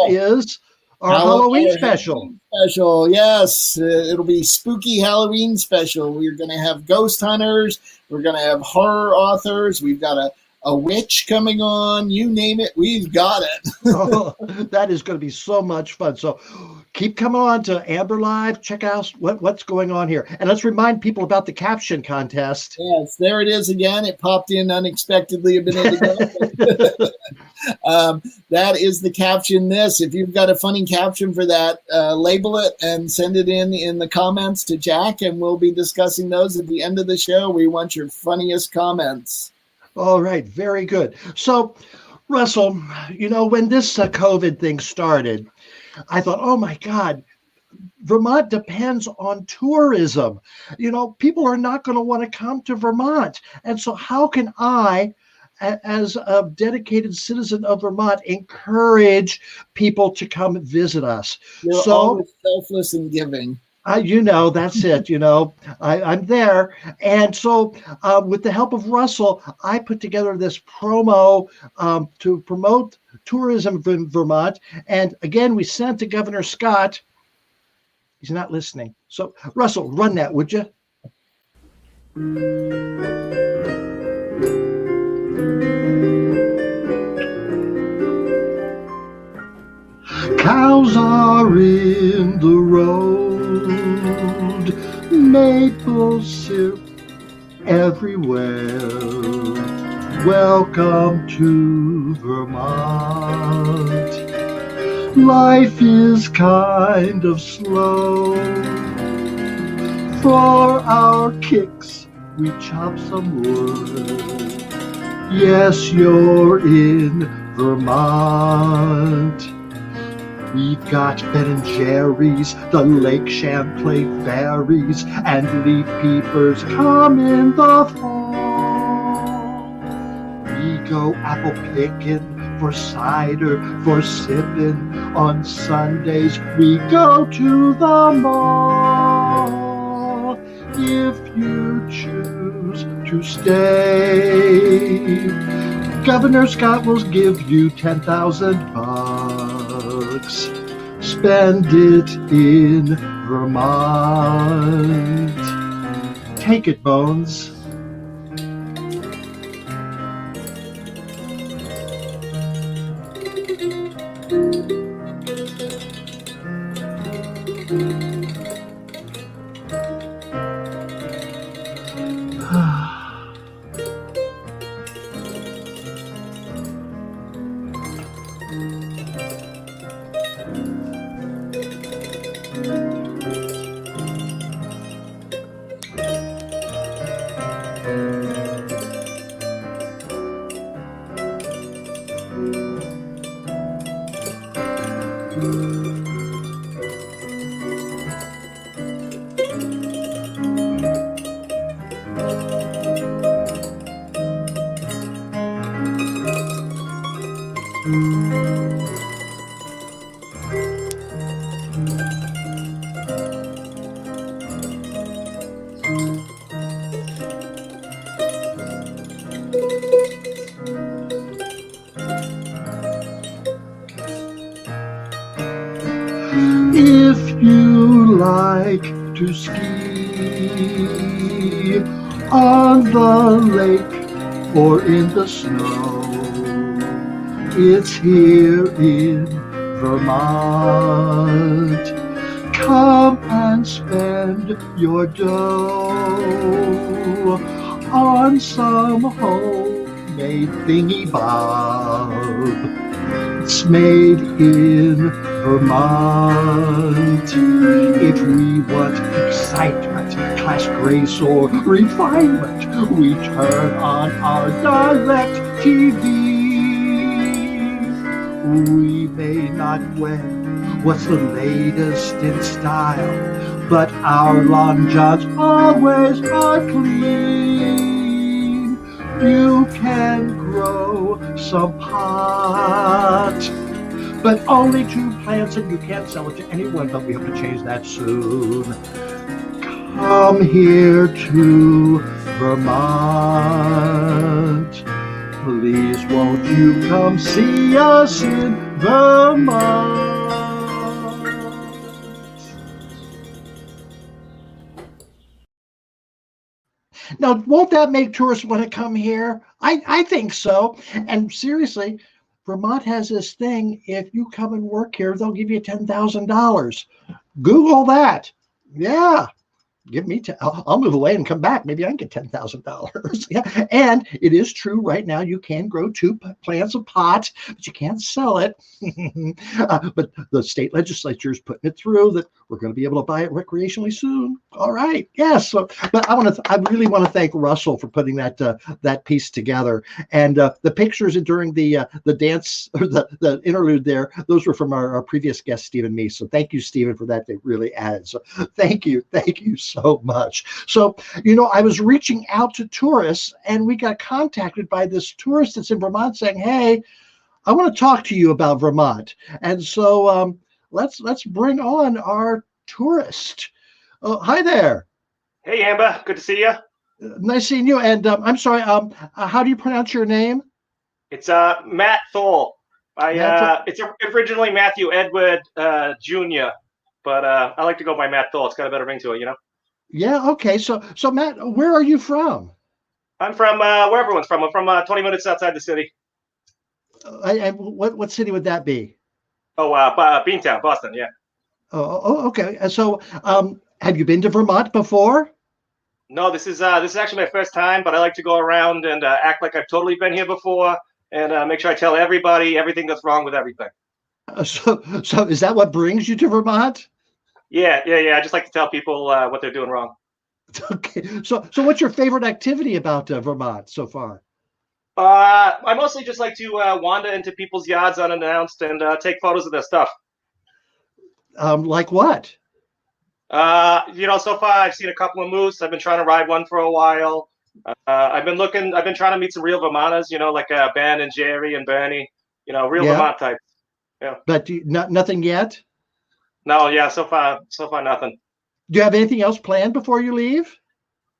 [SPEAKER 3] is our Halloween special.
[SPEAKER 4] Special, yes. It'll be spooky Halloween special. We're going to have ghost hunters. We're going to have horror authors. We've got a witch coming on. You name it, we've got it.
[SPEAKER 3] Oh, that is going to be so much fun. So keep coming on to Amber Live. Check out what's going on here. And let's remind people about the caption contest.
[SPEAKER 4] Yes, there it is again. It popped in unexpectedly a minute ago. That is the caption this. If you've got a funny caption for that, label it and send it in the comments to Jack, and we'll be discussing those at the end of the show. We want your funniest comments.
[SPEAKER 3] All right, very good. So, Russell, when this COVID thing started, I thought, oh my God, Vermont depends on tourism. People are not going to want to come to Vermont. And so how can I, as a dedicated citizen of Vermont, encourage people to come visit us?
[SPEAKER 4] You're always selfless and giving.
[SPEAKER 3] That's it. I'm there. And so with the help of Russell, I put together this promo to promote tourism in Vermont. And again, we sent to Governor Scott. He's not listening. So Russell, run that, would you? Cows are in the road, maple syrup everywhere. Welcome to Vermont. Life is kind of slow. For our kicks, we chop some wood. Yes, you're in Vermont. We've got Ben & Jerry's, the Lake Champlain Ferries, and leaf peepers come in the fall. We go apple picking for cider, for sippin'. On Sundays we go to the mall. If you choose to stay, Governor Scott will give you $10,000. Spend it in Vermont. Take it, Bones. If you like to ski on the lake or in the snow, it's here in Vermont. Come and spend your dough on some homemade thingy bob. It's made in Vermont. If we want excitement, class, grace, or refinement, we turn on our direct TV. We may not wear what's the latest in style, but our long johns always are clean. You can grow some pot, but only 2 plants, and you can't sell it to anyone, but we have to change that soon. Come here to Vermont. Please won't you come see us in Vermont? Now, won't that make tourists want to come here? I think so. And seriously, Vermont has this thing. If you come and work here, they'll give you $10,000. Google that. Yeah. Give me, I'll move away and come back. Maybe I can get $10,000. Yeah, and it is true right now. You can grow 2 plants of pot, but you can't sell it. But the state legislature is putting it through that we're going to be able to buy it recreationally soon. All right, yes. So, but I really want to thank Russell for putting that piece together. And the pictures during the dance or the interlude there, those were from our previous guest Stephen Meese. So thank you, Stephen, for that. They really added. So thank you so much. So, I was reaching out to tourists, and we got contacted by this tourist that's in Vermont saying, hey, I want to talk to you about Vermont. And so let's bring on our tourist. Oh, hi there.
[SPEAKER 9] Hey, Amber. Good to see you.
[SPEAKER 3] Nice seeing you. And I'm sorry, how do you pronounce your name?
[SPEAKER 9] It's Matt Thole. It's originally Matthew Edward Jr., but I like to go by Matt Thole. It's got a better ring to it,
[SPEAKER 3] Yeah, okay. So Matt, where are you from?
[SPEAKER 9] I'm from where everyone's from. I'm from 20 minutes outside the city.
[SPEAKER 3] What city would that be?
[SPEAKER 9] Oh, Beantown, Boston, yeah.
[SPEAKER 3] Oh, okay. So have you been to Vermont before?
[SPEAKER 9] No, this is actually my first time, but I like to go around and act like I've totally been here before and make sure I tell everybody everything that's wrong with everything.
[SPEAKER 3] So is that what brings you to Vermont?
[SPEAKER 9] Yeah. I just like to tell people what they're doing wrong.
[SPEAKER 3] Okay. So what's your favorite activity about Vermont so far?
[SPEAKER 9] I mostly just like to wander into people's yards unannounced and take photos of their stuff.
[SPEAKER 3] Like what?
[SPEAKER 9] So far I've seen a couple of moose. I've been trying to ride one for a while. I've been trying to meet some real Vermonters, like Ben and Jerry and Bernie, real Vermont types. Yeah.
[SPEAKER 3] But nothing yet?
[SPEAKER 9] No, yeah, so far nothing.
[SPEAKER 3] Do you have anything else planned before you leave?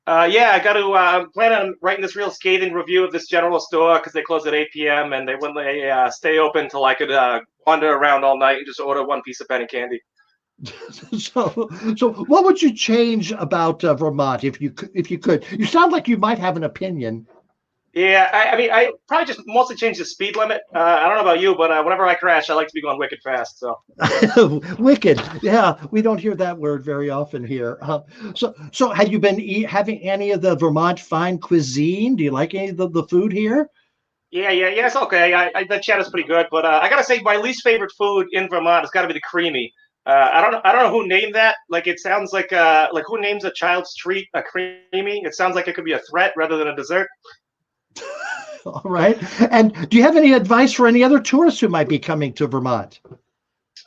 [SPEAKER 9] Yeah, I got to. I'm planning on writing this real scathing review of this general store because they close at 8 p.m. and they stay open till I could wander around all night and just order one piece of penny candy.
[SPEAKER 3] So what would you change about Vermont if you could? You sound like you might have an opinion.
[SPEAKER 9] Yeah, I probably just mostly change the speed limit. I don't know about you, but whenever I crash, I like to be going wicked fast. So
[SPEAKER 3] wicked, yeah, we don't hear that word very often here. So have you been having any of the Vermont fine cuisine? Do you like any of the food here?
[SPEAKER 9] Yeah, it's okay. The cheddar's pretty good, but I gotta say my least favorite food in Vermont has got to be the creamy. I don't know who named that. Like, it sounds like who names a child's treat a creamy? It sounds like it could be a threat rather than a dessert.
[SPEAKER 3] All right. And do you have any advice for any other tourists who might be coming to Vermont?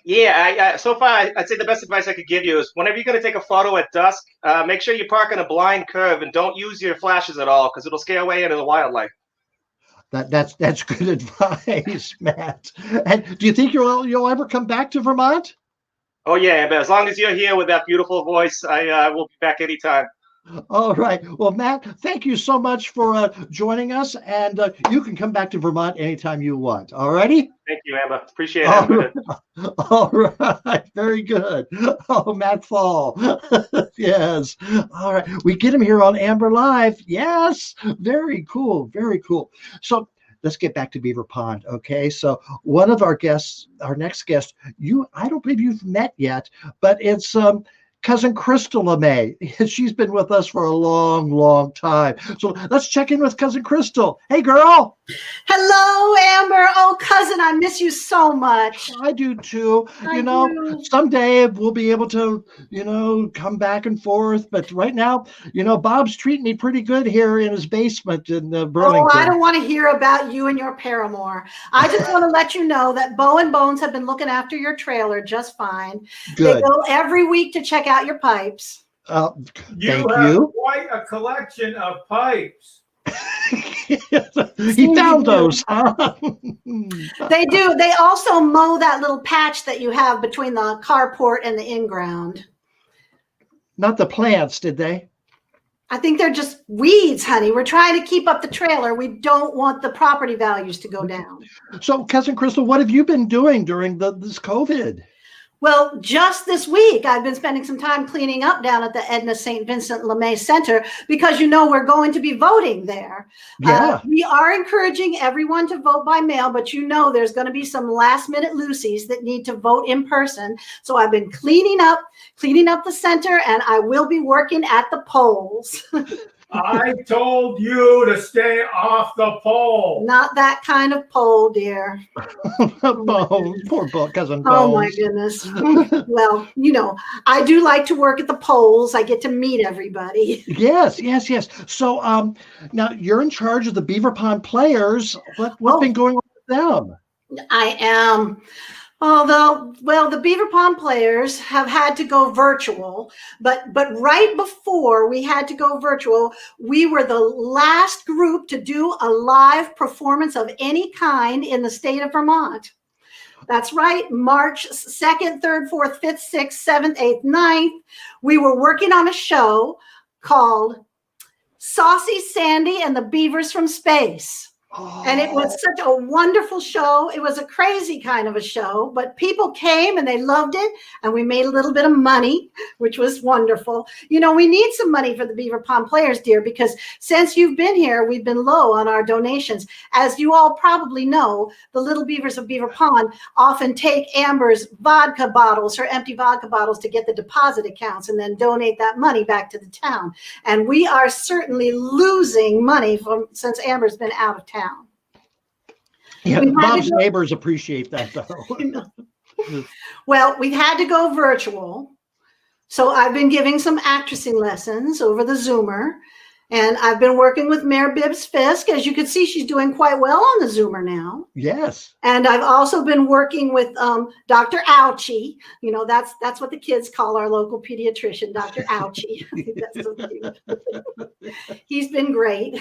[SPEAKER 9] Yeah, so far, I'd say the best advice I could give you is whenever you're going to take a photo at dusk, make sure you park on a blind curve and don't use your flashes at all because it'll scare away into the wildlife.
[SPEAKER 3] That's good advice, Matt. And do you think you'll ever come back to Vermont?
[SPEAKER 9] Oh, yeah, but as long as you're here with that beautiful voice, I will be back anytime.
[SPEAKER 3] All right. Well, Matt, thank you so much for joining us. And you can come back to Vermont anytime you want. All righty?
[SPEAKER 9] Thank you, Amber. Appreciate it.
[SPEAKER 3] All right. Very good. Oh, Matt Fall. Yes. All right. We get him here on Amber Live. Yes. Very cool. Very cool. So let's get back to Beaver Pond. Okay. So one of our guests, our next guest, I don't believe you've met yet, but it's Cousin Crystal LeMay. She's been with us for a long, long time. So let's check in with Cousin Crystal. Hey, girl.
[SPEAKER 10] Hello, Amber. Oh, cousin, I miss you so much.
[SPEAKER 3] I do too.
[SPEAKER 10] I do.
[SPEAKER 3] Someday we'll be able to, come back and forth. But right now, Bob's treating me pretty good here in his basement in Burlington.
[SPEAKER 10] Oh, I don't want to hear about you and your paramour. I just want to let you know that Bo and Bones have been looking after your trailer just fine.
[SPEAKER 3] Good.
[SPEAKER 10] They go every week to check out your pipes.
[SPEAKER 3] Thank
[SPEAKER 11] You have quite a collection of pipes.
[SPEAKER 3] He found those, huh?
[SPEAKER 10] They do. They also mow that little patch that you have between the carport and the in-ground.
[SPEAKER 3] Not the plants, did they?
[SPEAKER 10] I think they're just weeds, honey. We're trying to keep up the trailer. We don't want the property values to go down.
[SPEAKER 3] So, Cousin Crystal, what have you been doing during this COVID?
[SPEAKER 10] Well, just this week, I've been spending some time cleaning up down at the Edna St. Vincent LeMay Center because, we're going to be voting there.
[SPEAKER 3] Yeah.
[SPEAKER 10] We are encouraging everyone to vote by mail, but there's going to be some last minute Lucy's that need to vote in person. So I've been cleaning up the center, and I will be working at the polls.
[SPEAKER 11] I told you to stay off the pole.
[SPEAKER 10] Not that kind of poll, dear.
[SPEAKER 3] Poor cousin Bones.
[SPEAKER 10] Oh my goodness. Well, I do like to work at the polls. I get to meet everybody.
[SPEAKER 3] Yes. So now you're in charge of the Beaver Pond Players. What's been going on with them?
[SPEAKER 10] I am. The Beaver Pond Players have had to go virtual, but right before we had to go virtual, we were the last group to do a live performance of any kind in the state of Vermont. That's right. March 2nd, 3rd, 4th, 5th, 6th, 7th, 8th, 9th. We were working on a show called Saucy Sandy and the Beavers from Space. And it was such a wonderful show. It was a crazy kind of a show, but people came and they loved it. And we made a little bit of money, which was wonderful. We need some money for the Beaver Pond Players, dear, because since you've been here, we've been low on our donations. As you all probably know, the Little Beavers of Beaver Pond often take Amber's vodka bottles, her empty vodka bottles, to get the deposit accounts and then donate that money back to the town. And we are certainly losing money since Amber's been out of town.
[SPEAKER 3] Yeah, Bob's neighbors appreciate that, though.
[SPEAKER 10] Well, we've had to go virtual. So I've been giving some actressing lessons over the Zoomer. And I've been working with Mayor Bibs Fisk. As you can see, she's doing quite well on the Zoomer now.
[SPEAKER 3] Yes.
[SPEAKER 10] And I've also been working with Dr. Ouchie. That's what the kids call our local pediatrician, Dr. Ouchie. I think that's so cute. He's been great.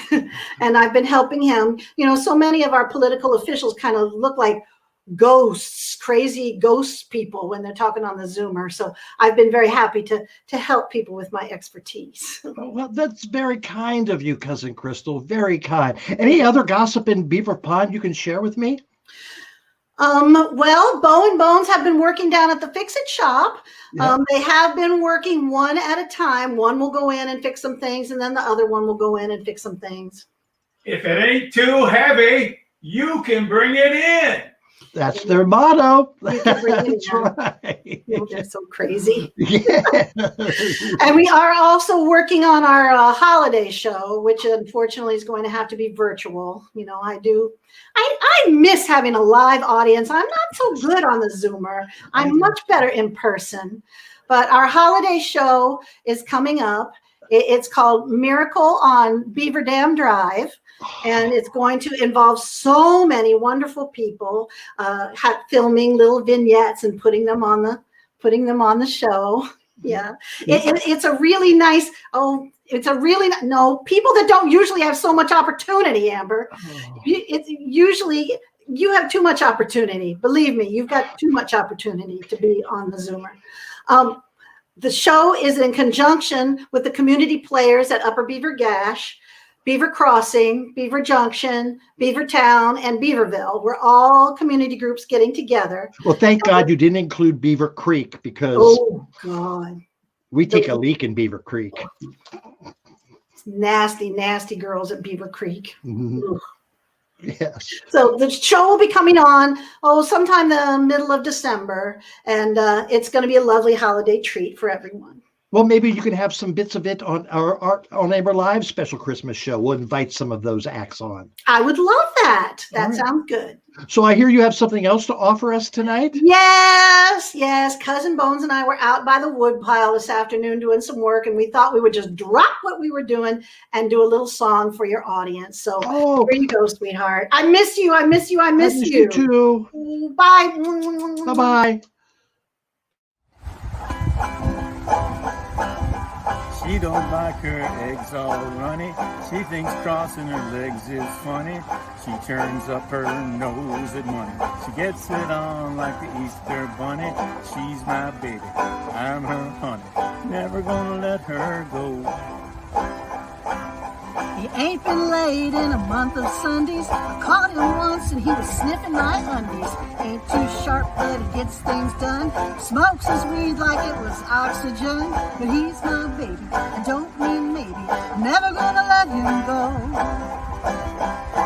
[SPEAKER 10] And I've been helping him. So many of our political officials kind of look like ghosts, crazy ghost people when they're talking on the Zoomer. So I've been very happy to help people with my expertise.
[SPEAKER 3] Well, that's very kind of you, Cousin Crystal. Very kind. Any other gossip in Beaver Pond you can share with me?
[SPEAKER 10] Well, Bo and Bones have been working down at the Fix-It shop. Yeah. They have been working one at a time. One will go in and fix some things, and then the other one will go in and fix some things.
[SPEAKER 11] If it ain't too heavy, you can bring it in.
[SPEAKER 3] That's their motto.
[SPEAKER 10] You can bring
[SPEAKER 3] That's
[SPEAKER 10] anyone.
[SPEAKER 3] right.
[SPEAKER 10] They're so crazy.
[SPEAKER 3] Yeah.
[SPEAKER 10] And we are also working on our holiday show, which unfortunately is going to have to be virtual. You know, I miss having a live audience. I'm not so good on the Zoomer. I'm much better in person. But our holiday show is coming up. It's called Miracle on Beaver Dam Drive. And it's going to involve so many wonderful people filming little vignettes and putting them on the show. Yeah, it's a really nice. People that don't usually have so much opportunity, Amber. It's usually you have too much opportunity. Believe me, you've got too much opportunity to be on the Zoomer. The show is in conjunction with the community players at Upper Beaver Gash, Beaver Crossing, Beaver Junction, Beaver Town, and Beaverville. We're all community groups getting together.
[SPEAKER 3] Well, thank God you didn't include Beaver Creek because
[SPEAKER 10] God,
[SPEAKER 3] we take a leak in Beaver Creek.
[SPEAKER 10] Nasty, nasty girls at Beaver Creek.
[SPEAKER 3] Mm-hmm. Yes.
[SPEAKER 10] So the show will be coming on, sometime the middle of December, and it's going to be a lovely holiday treat for everyone.
[SPEAKER 3] Well, maybe you can have some bits of it on our On Amber Live special Christmas show. We'll invite some of those acts on.
[SPEAKER 10] I would love that. That sounds good.
[SPEAKER 3] So I hear you have something else to offer us tonight?
[SPEAKER 10] Yes. Cousin Bones and I were out by the wood pile this afternoon doing some work, and we thought we would just drop what we were doing and do a little song for your audience. So here you go, sweetheart. I miss you. I miss you. I miss you.
[SPEAKER 3] Too.
[SPEAKER 10] Bye.
[SPEAKER 3] Bye-bye.
[SPEAKER 12] She don't like her eggs all runny. She thinks crossing her legs is funny. She turns up her nose at money. She gets it on like the Easter bunny. She's my baby, I'm her honey. Never gonna let her go.
[SPEAKER 13] He ain't been laid in a month of Sundays. I caught him once and he was sniffing my undies. Ain't too sharp, but he gets things done. Smokes his weed like it was oxygen. But he's my baby, I don't mean maybe. I'm never gonna let him go.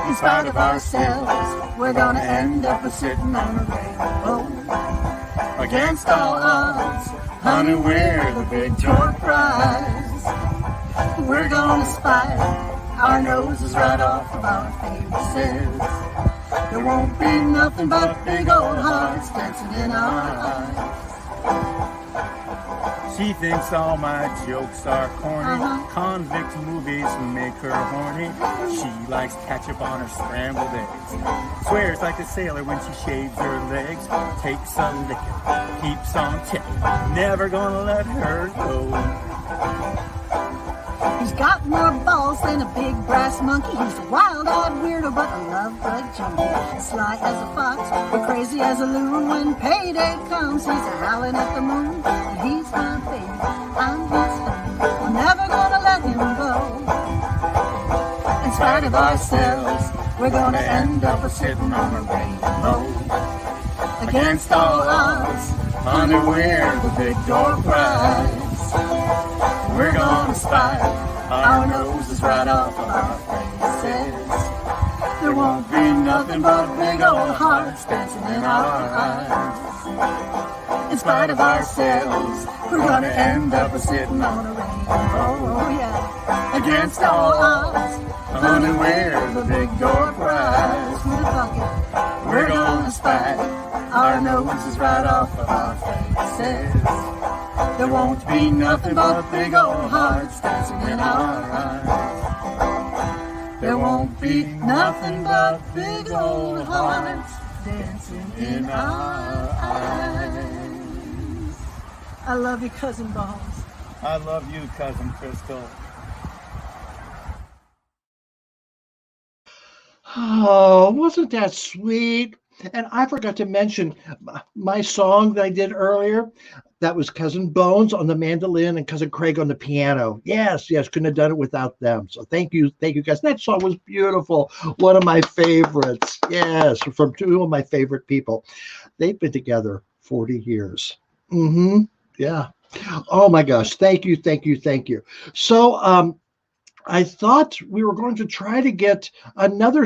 [SPEAKER 13] In spite of ourselves, we're gonna end up sitting on a rainbow. Against all odds, honey, we're the big toy prize. We're gonna spy our noses right off of our faces. There won't be nothing but big old hearts dancing in our eyes.
[SPEAKER 12] She thinks all my jokes are corny. Convict movies make her horny. She likes ketchup on her scrambled eggs. Swears like a sailor when she shaves her legs. Takes a licking, keeps on tipping. Never gonna let her go.
[SPEAKER 13] He's got more balls than a big brass monkey. He's a wild-eyed weirdo, but a love-bug junkie. Sly as a fox, but crazy as a loon. When payday comes, he's a-howling at the moon. And he's my baby, I'm his honey. We're never gonna let him go. In spite of ourselves, we're gonna end up sitting on a rainbow. Against all odds, honey, we're the big door prize. We're gonna spy our noses right off of our faces. There won't be nothing but big old hearts dancing in our eyes. In spite of ourselves, we're gonna end up sitting on a rainbow. Oh yeah. Against all odds, honey, we're the big door prize. With a bucket, we're gonna spy our noses right off of our faces. There won't be nothing but big old hearts dancing in our eyes. There won't be nothing but big old hearts dancing in our eyes.
[SPEAKER 10] I love you, Cousin Bones.
[SPEAKER 12] I love you, Cousin Crystal.
[SPEAKER 3] Oh, wasn't that sweet? And I forgot to mention my song that I did earlier. That was Cousin Bones on the mandolin and Cousin Craig on the piano. Yes, couldn't have done it without them. So thank you guys. That song was beautiful. One of my favorites. Yes, from two of my favorite people. They've been together 40 years. Yeah. Oh my gosh. Thank you. So I thought we were going to try to get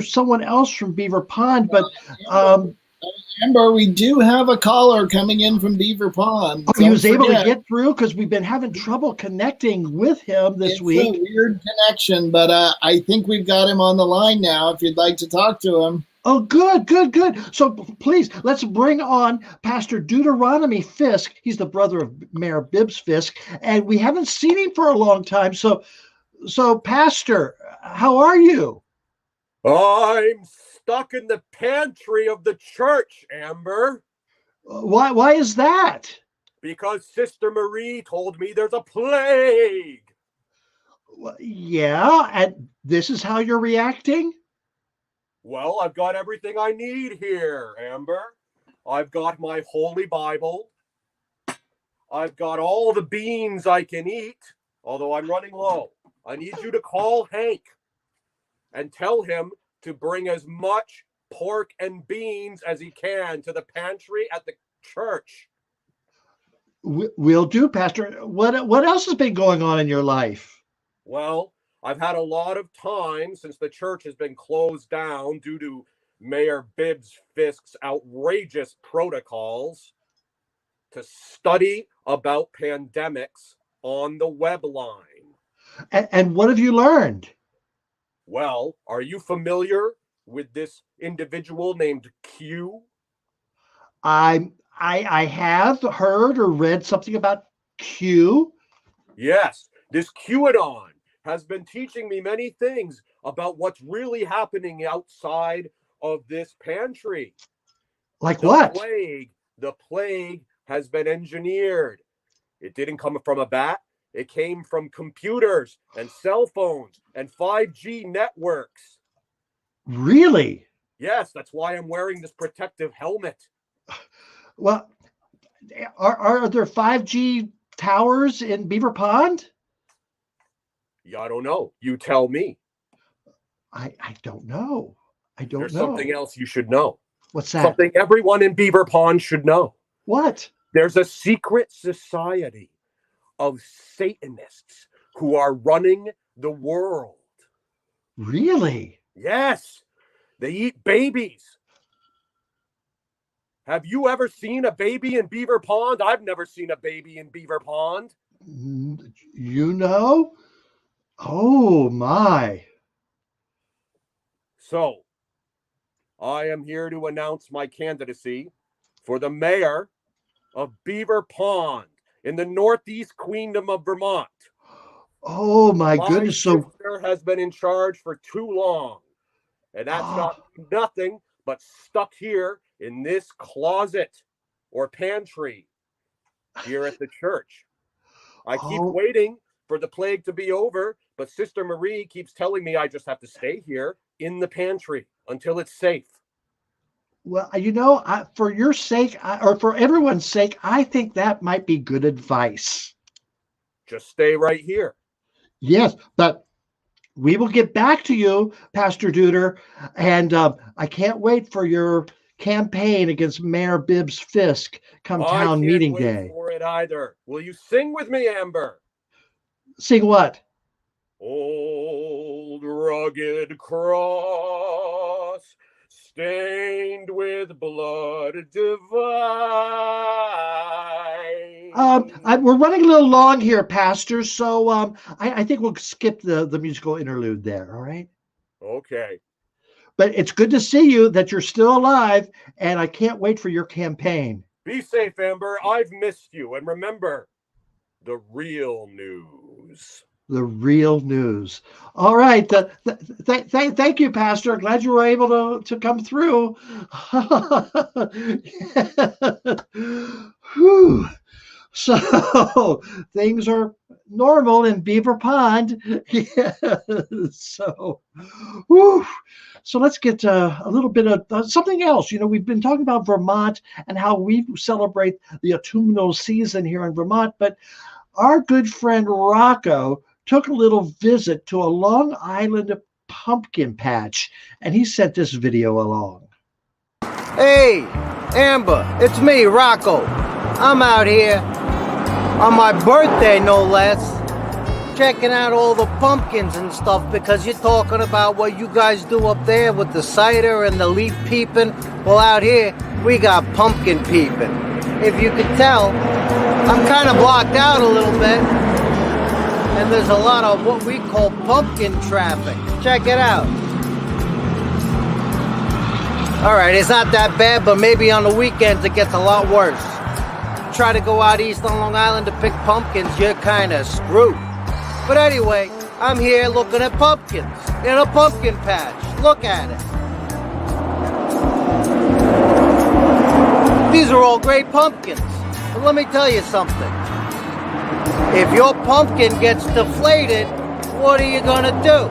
[SPEAKER 3] someone else from Beaver Pond, but
[SPEAKER 4] Amber, we do have a caller coming in from Beaver Pond.
[SPEAKER 3] Oh, he was
[SPEAKER 4] Don't
[SPEAKER 3] able to
[SPEAKER 4] forget.
[SPEAKER 3] get through because we've been having trouble connecting with him this week.
[SPEAKER 4] It's a weird connection, but I think we've got him on the line now if you'd like to talk to him.
[SPEAKER 3] Oh, good. So please, let's bring on Pastor Deuteronomy Fisk. He's the brother of Mayor Bibs Fisk, and we haven't seen him for a long time. So Pastor, how are you?
[SPEAKER 14] I'm stuck in the pantry of the church, Amber.
[SPEAKER 3] Why is that?
[SPEAKER 14] Because Sister Marie told me there's a plague.
[SPEAKER 3] Yeah, and this is how you're reacting?
[SPEAKER 14] Well, I've got everything I need here, Amber. I've got my Holy Bible. I've got all the beans I can eat, although I'm running low. I need you to call Hank and tell him to bring as much pork and beans as he can to the pantry at the church.
[SPEAKER 3] Will do, Pastor. What else has been going on in your life?
[SPEAKER 14] Well, I've had a lot of time since the church has been closed down due to Mayor Bibs Fisk's outrageous protocols to study about pandemics on the web line.
[SPEAKER 3] And what have you learned?
[SPEAKER 14] Well, are you familiar with this individual named Q?
[SPEAKER 3] I have heard or read something about Q.
[SPEAKER 14] Yes, this QAnon has been teaching me many things about what's really happening outside of this pantry.
[SPEAKER 3] Like what?
[SPEAKER 14] The plague has been engineered. It didn't come from a bat. It came from computers and cell phones and 5G networks.
[SPEAKER 3] Really?
[SPEAKER 14] Yes, that's why I'm wearing this protective helmet.
[SPEAKER 3] Well, are there 5G towers in Beaver Pond?
[SPEAKER 14] Yeah, I don't know. You tell me.
[SPEAKER 3] I don't know.
[SPEAKER 14] There's something else you should know.
[SPEAKER 3] What's that?
[SPEAKER 14] Something everyone in Beaver Pond should know.
[SPEAKER 3] What?
[SPEAKER 14] There's a secret society of Satanists who are running the world.
[SPEAKER 3] Really?
[SPEAKER 14] Yes. They eat babies. Have you ever seen a baby in Beaver Pond? I've never seen a baby in Beaver Pond.
[SPEAKER 3] You know? Oh, my.
[SPEAKER 14] So, I am here to announce my candidacy for the mayor of Beaver Pond in the Northeast Queendom of Vermont.
[SPEAKER 3] Oh, my goodness.
[SPEAKER 14] My sister has been in charge for too long. And that's not nothing but stuck here in this closet or pantry here at the church. I keep waiting for the plague to be over, but Sister Marie keeps telling me I just have to stay here in the pantry until it's safe.
[SPEAKER 3] Well, you know, for your sake, or for everyone's sake, I think that might be good advice.
[SPEAKER 14] Just stay right here.
[SPEAKER 3] Yes, but we will get back to you, Pastor Deuter, and I can't wait for your campaign against Mayor Bibs Fisk come town meeting day.
[SPEAKER 14] I can't wait for it either. Will you sing with me, Amber?
[SPEAKER 3] Sing what?
[SPEAKER 14] Old rugged cross, stained with blood divine.
[SPEAKER 3] We're running a little long here, Pastor, so I think we'll skip the musical interlude there, all right?
[SPEAKER 14] Okay.
[SPEAKER 3] But it's good to see you, that you're still alive, and I can't wait for your campaign.
[SPEAKER 14] Be safe, Amber. I've missed you. And remember, the real news.
[SPEAKER 3] The real news. All right. Thank you, Pastor. Glad you were able to come through. Whew. So things are normal in Beaver Pond. So, whew. So let's get a little bit of something else. You know, we've been talking about Vermont and how we celebrate the autumnal season here in Vermont, but our good friend Rocco took a little visit to a Long Island pumpkin patch, and he sent this video along.
[SPEAKER 15] Hey, Amber, it's me, Rocco. I'm out here on my birthday, no less, checking out all the pumpkins and stuff because you're talking about what you guys do up there with the cider and the leaf peeping. Well, out here, we got pumpkin peeping. If you could tell, I'm kind of blocked out a little bit. And there's a lot of what we call pumpkin traffic. Check it out. All right, it's not that bad, but maybe on the weekends it gets a lot worse. Try to go out east on Long Island to pick pumpkins, you're kind of screwed. But anyway, I'm here looking at pumpkins in a pumpkin patch. Look at it. These are all great pumpkins. But let me tell you something. If your pumpkin gets deflated, what are you gonna do?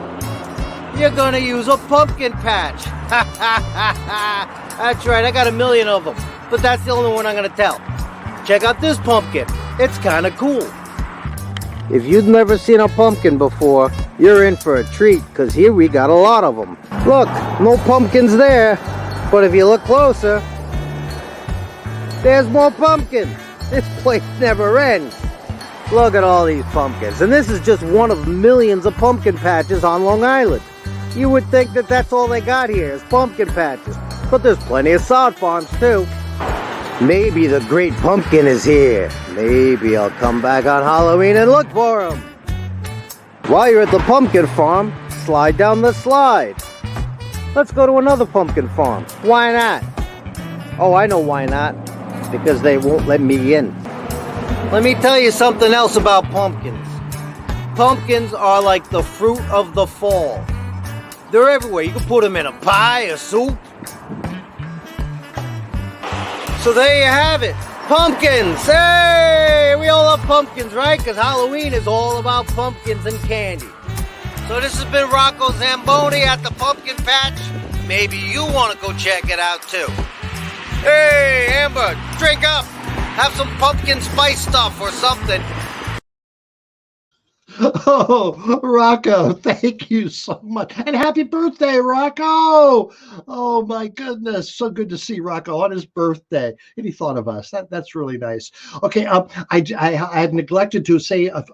[SPEAKER 15] You're gonna use a pumpkin patch. That's right, I got a million of them. But that's the only one I'm gonna tell. Check out this pumpkin. It's kinda cool. If you've never seen a pumpkin before, you're in for a treat, because here we got a lot of them. Look, no pumpkins there, but if you look closer, there's more pumpkins. This place never ends. Look at all these pumpkins, and this is just one of millions of pumpkin patches on Long Island. You would think that that's all they got here is pumpkin patches, but there's plenty of sod farms too. Maybe the great pumpkin is here. Maybe I'll come back on Halloween and look for him. While you're at the pumpkin farm, slide down the slide. Let's go to another pumpkin farm. Why not? Oh, I know why not. Because they won't let me in. Let me tell you something else about pumpkins. Pumpkins are like the fruit of the fall. They're everywhere. You can put them in a pie, a soup. So there you have it. Pumpkins! Hey! We all love pumpkins, right? Because Halloween is all about pumpkins and candy. So this has been Rocco Zamboni at the Pumpkin Patch. Maybe you want to go check it out too. Hey, Amber, drink up. Have some pumpkin spice stuff or something.
[SPEAKER 3] Oh, Rocco, thank you so much. And happy birthday, Rocco. Oh, my goodness. So good to see Rocco on his birthday. And he thought of us. That's really nice. Okay, I had neglected to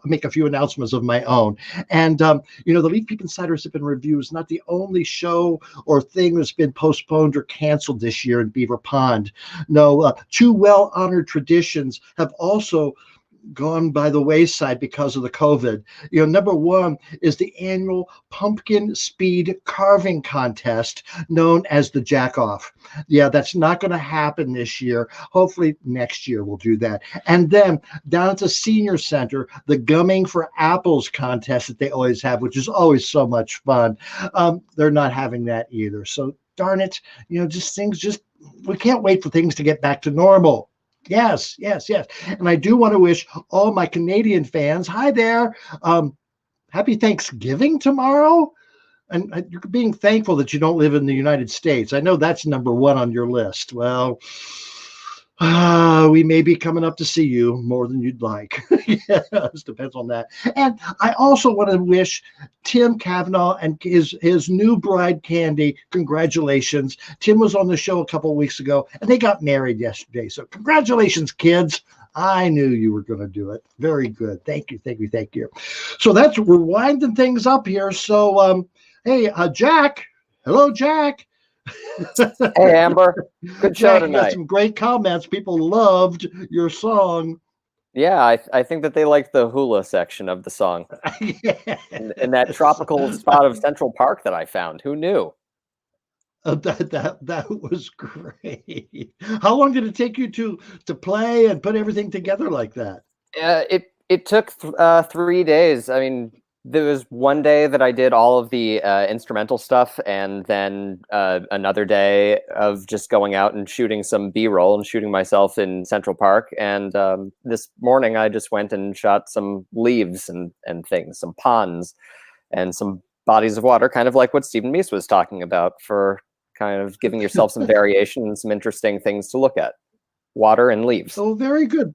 [SPEAKER 3] make a few announcements of my own. And, the Leaf Peepin Cider Sippin Review is not the only show or thing that's been postponed or canceled this year in Beaver Pond. No, two well-honored traditions have also gone by the wayside because of the COVID. Number one is the annual pumpkin speed carving contest known as the Jack Off. Yeah, that's not going to happen this year. Hopefully next year we'll do that. And then down at the senior center, the Gumming for Apples contest that they always have, which is always so much fun. They're not having that either. So darn it, we can't wait for things to get back to normal. Yes. And I do want to wish all my Canadian fans, hi there, happy Thanksgiving tomorrow. And you're being thankful that you don't live in the United States. I know that's number one on your list. Well, we may be coming up to see you more than you'd like. Yes, depends on that. And I also want to wish Tim Cavanaugh and his new bride, Candy, congratulations. Tim was on the show a couple of weeks ago, and they got married yesterday. So congratulations, kids. I knew you were going to do it. Very good. Thank you. So we're winding things up here. So, hey, Jack. Hello, Jack.
[SPEAKER 16] Hey, Amber. Good show
[SPEAKER 3] Jack,
[SPEAKER 16] tonight.
[SPEAKER 3] got some great comments. People loved your song.
[SPEAKER 16] Yeah, I think that they liked the hula section of the song.
[SPEAKER 3] Yeah.
[SPEAKER 16] In that tropical spot of Central Park that I found. Who knew?
[SPEAKER 3] That was great. How long did it take you to play and put everything together like that?
[SPEAKER 16] It took 3 days. I mean, there was one day that I did all of the instrumental stuff, and then another day of just going out and shooting some B-roll and shooting myself in Central Park. And this morning I just went and shot some leaves and things, some ponds and some bodies of water, kind of like what Stephen Meese was talking about, for kind of giving yourself some variation and some interesting things to look at. Water and leaves.
[SPEAKER 3] Oh, very good.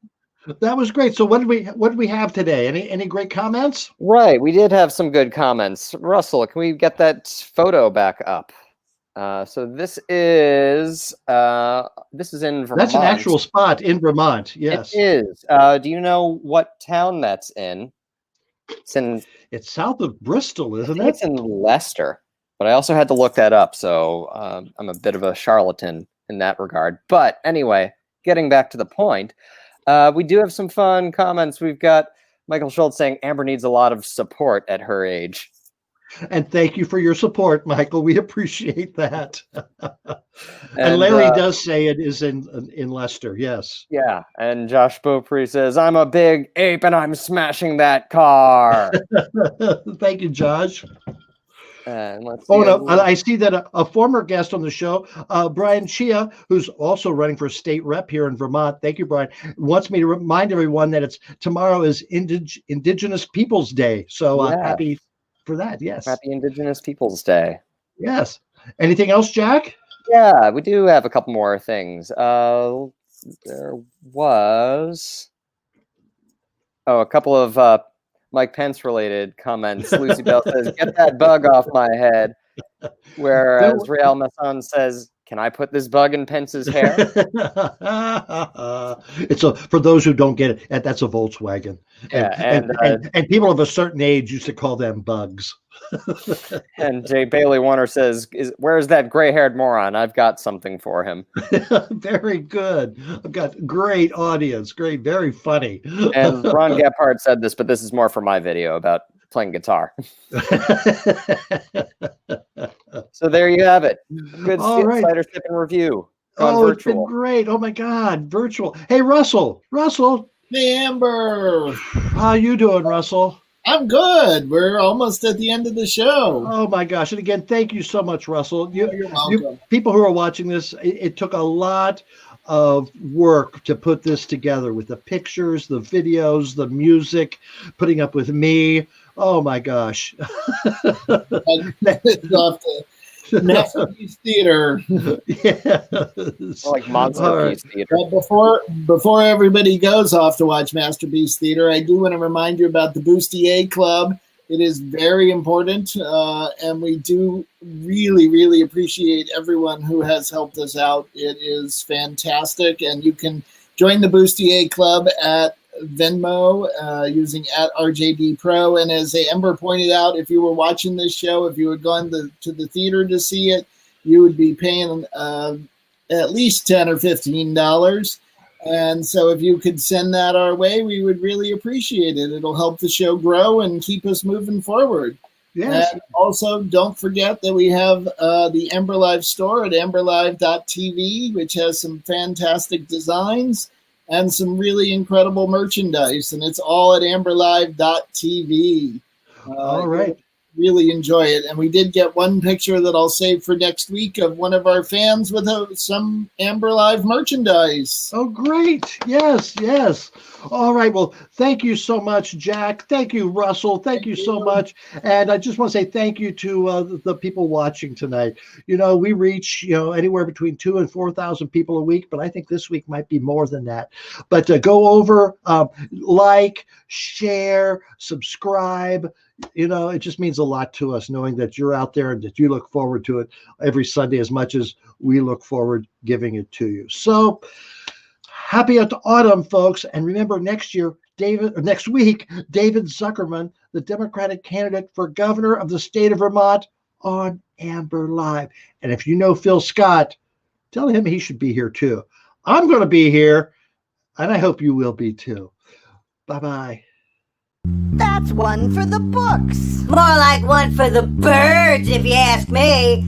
[SPEAKER 3] That was great. So what did we have today? Any great comments?
[SPEAKER 16] Right, we did have some good comments. Russell, can we get that photo back up? So this is in Vermont.
[SPEAKER 3] That's an actual spot in Vermont. Yes,
[SPEAKER 16] it is. Do you know what town that's in?
[SPEAKER 3] It's south of Bristol, isn't it?
[SPEAKER 16] It's in Leicester, but I also had to look that up, so I'm a bit of a charlatan in that regard. But anyway, getting back to the point, we do have some fun comments. We've got Michael Schultz saying Amber needs a lot of support at her age.
[SPEAKER 3] And thank you for your support, Michael. We appreciate that. And Larry does say it is in Leicester. Yes.
[SPEAKER 16] Yeah. And Josh Beaupre says, I'm a big ape and I'm smashing that car.
[SPEAKER 3] Thank you, Josh.
[SPEAKER 16] And let's see.
[SPEAKER 3] Oh, no, I see that a former guest on the show, Brian Chia, who's also running for state rep here in Vermont. Thank you, Brian. Wants me to remind everyone that tomorrow is Indigenous Peoples Day. So happy for that. Yes.
[SPEAKER 16] Happy Indigenous Peoples Day.
[SPEAKER 3] Yes. Anything else, Jack?
[SPEAKER 16] Yeah, we do have a couple more things. There was a couple of Mike Pence related comments. Lucy Belle says, "Get that bug off my head." Whereas Real Masson says, "Can I put this bug in Pence's hair?"
[SPEAKER 3] It's for those who don't get it, that's a Volkswagen. And people of a certain age used to call them bugs.
[SPEAKER 16] And Jay Bailey Warner says, "Where's that gray-haired moron? I've got something for him."
[SPEAKER 3] Very good. I've got great audience. Great, very funny.
[SPEAKER 16] And Ron Gephardt said this, but this is more for my video about playing guitar. So there you have it. Good Cider Sippin review.
[SPEAKER 3] Virtual. It's been great. Oh my God, virtual. Hey, Russell.
[SPEAKER 4] Hey, Amber.
[SPEAKER 3] How you doing, Russell?
[SPEAKER 4] I'm good. We're almost at the end of the show.
[SPEAKER 3] Oh my gosh. And again, thank you so much, Russell.
[SPEAKER 4] You're welcome.
[SPEAKER 3] People who are watching this, it took a lot of work to put this together with the pictures, the videos, the music, putting up with me. Oh my gosh.
[SPEAKER 4] It's off to Masterpiece Theater.
[SPEAKER 3] Yes.
[SPEAKER 16] Like Monsterpiece Theater.
[SPEAKER 4] But before everybody goes off to watch Masterpiece Theater, I do want to remind you about the Bustier Club. It is very important, and we do really, really appreciate everyone who has helped us out. It is fantastic, and you can join the Bustier Club at Venmo using @RJD Pro. And as Amber pointed out, if you were watching this show, if you had gone to the theater to see it, you would be paying at least $10 or $15. And so if you could send that our way, we would really appreciate it. It'll help the show grow and keep us moving forward.
[SPEAKER 3] Yes.
[SPEAKER 4] And also, don't forget that we have the Amber Live store at amberlive.tv, which has some fantastic designs and some really incredible merchandise. And it's all at amberlive.tv.
[SPEAKER 3] All right.
[SPEAKER 4] Really enjoy it. And we did get one picture that I'll save for next week of one of our fans with some Amber Live merchandise.
[SPEAKER 3] Oh, great. Yes. All right. Well, thank you so much, Jack. Thank you, Russell. Thank you so much. And I just want to say thank you to the people watching tonight. We reach, anywhere between 2,000 and 4,000 people a week, but I think this week might be more than that. But go over, like, share, subscribe. It just means a lot to us knowing that you're out there and that you look forward to it every Sunday as much as we look forward giving it to you. So happy autumn, folks. And remember, next week, David Zuckerman, the Democratic candidate for governor of the state of Vermont, on Amber Live. And if you know Phil Scott, tell him he should be here too. I'm going to be here, and I hope you will be too. Bye-bye.
[SPEAKER 13] That's one for the books.
[SPEAKER 17] More like one for the birds, if you ask me.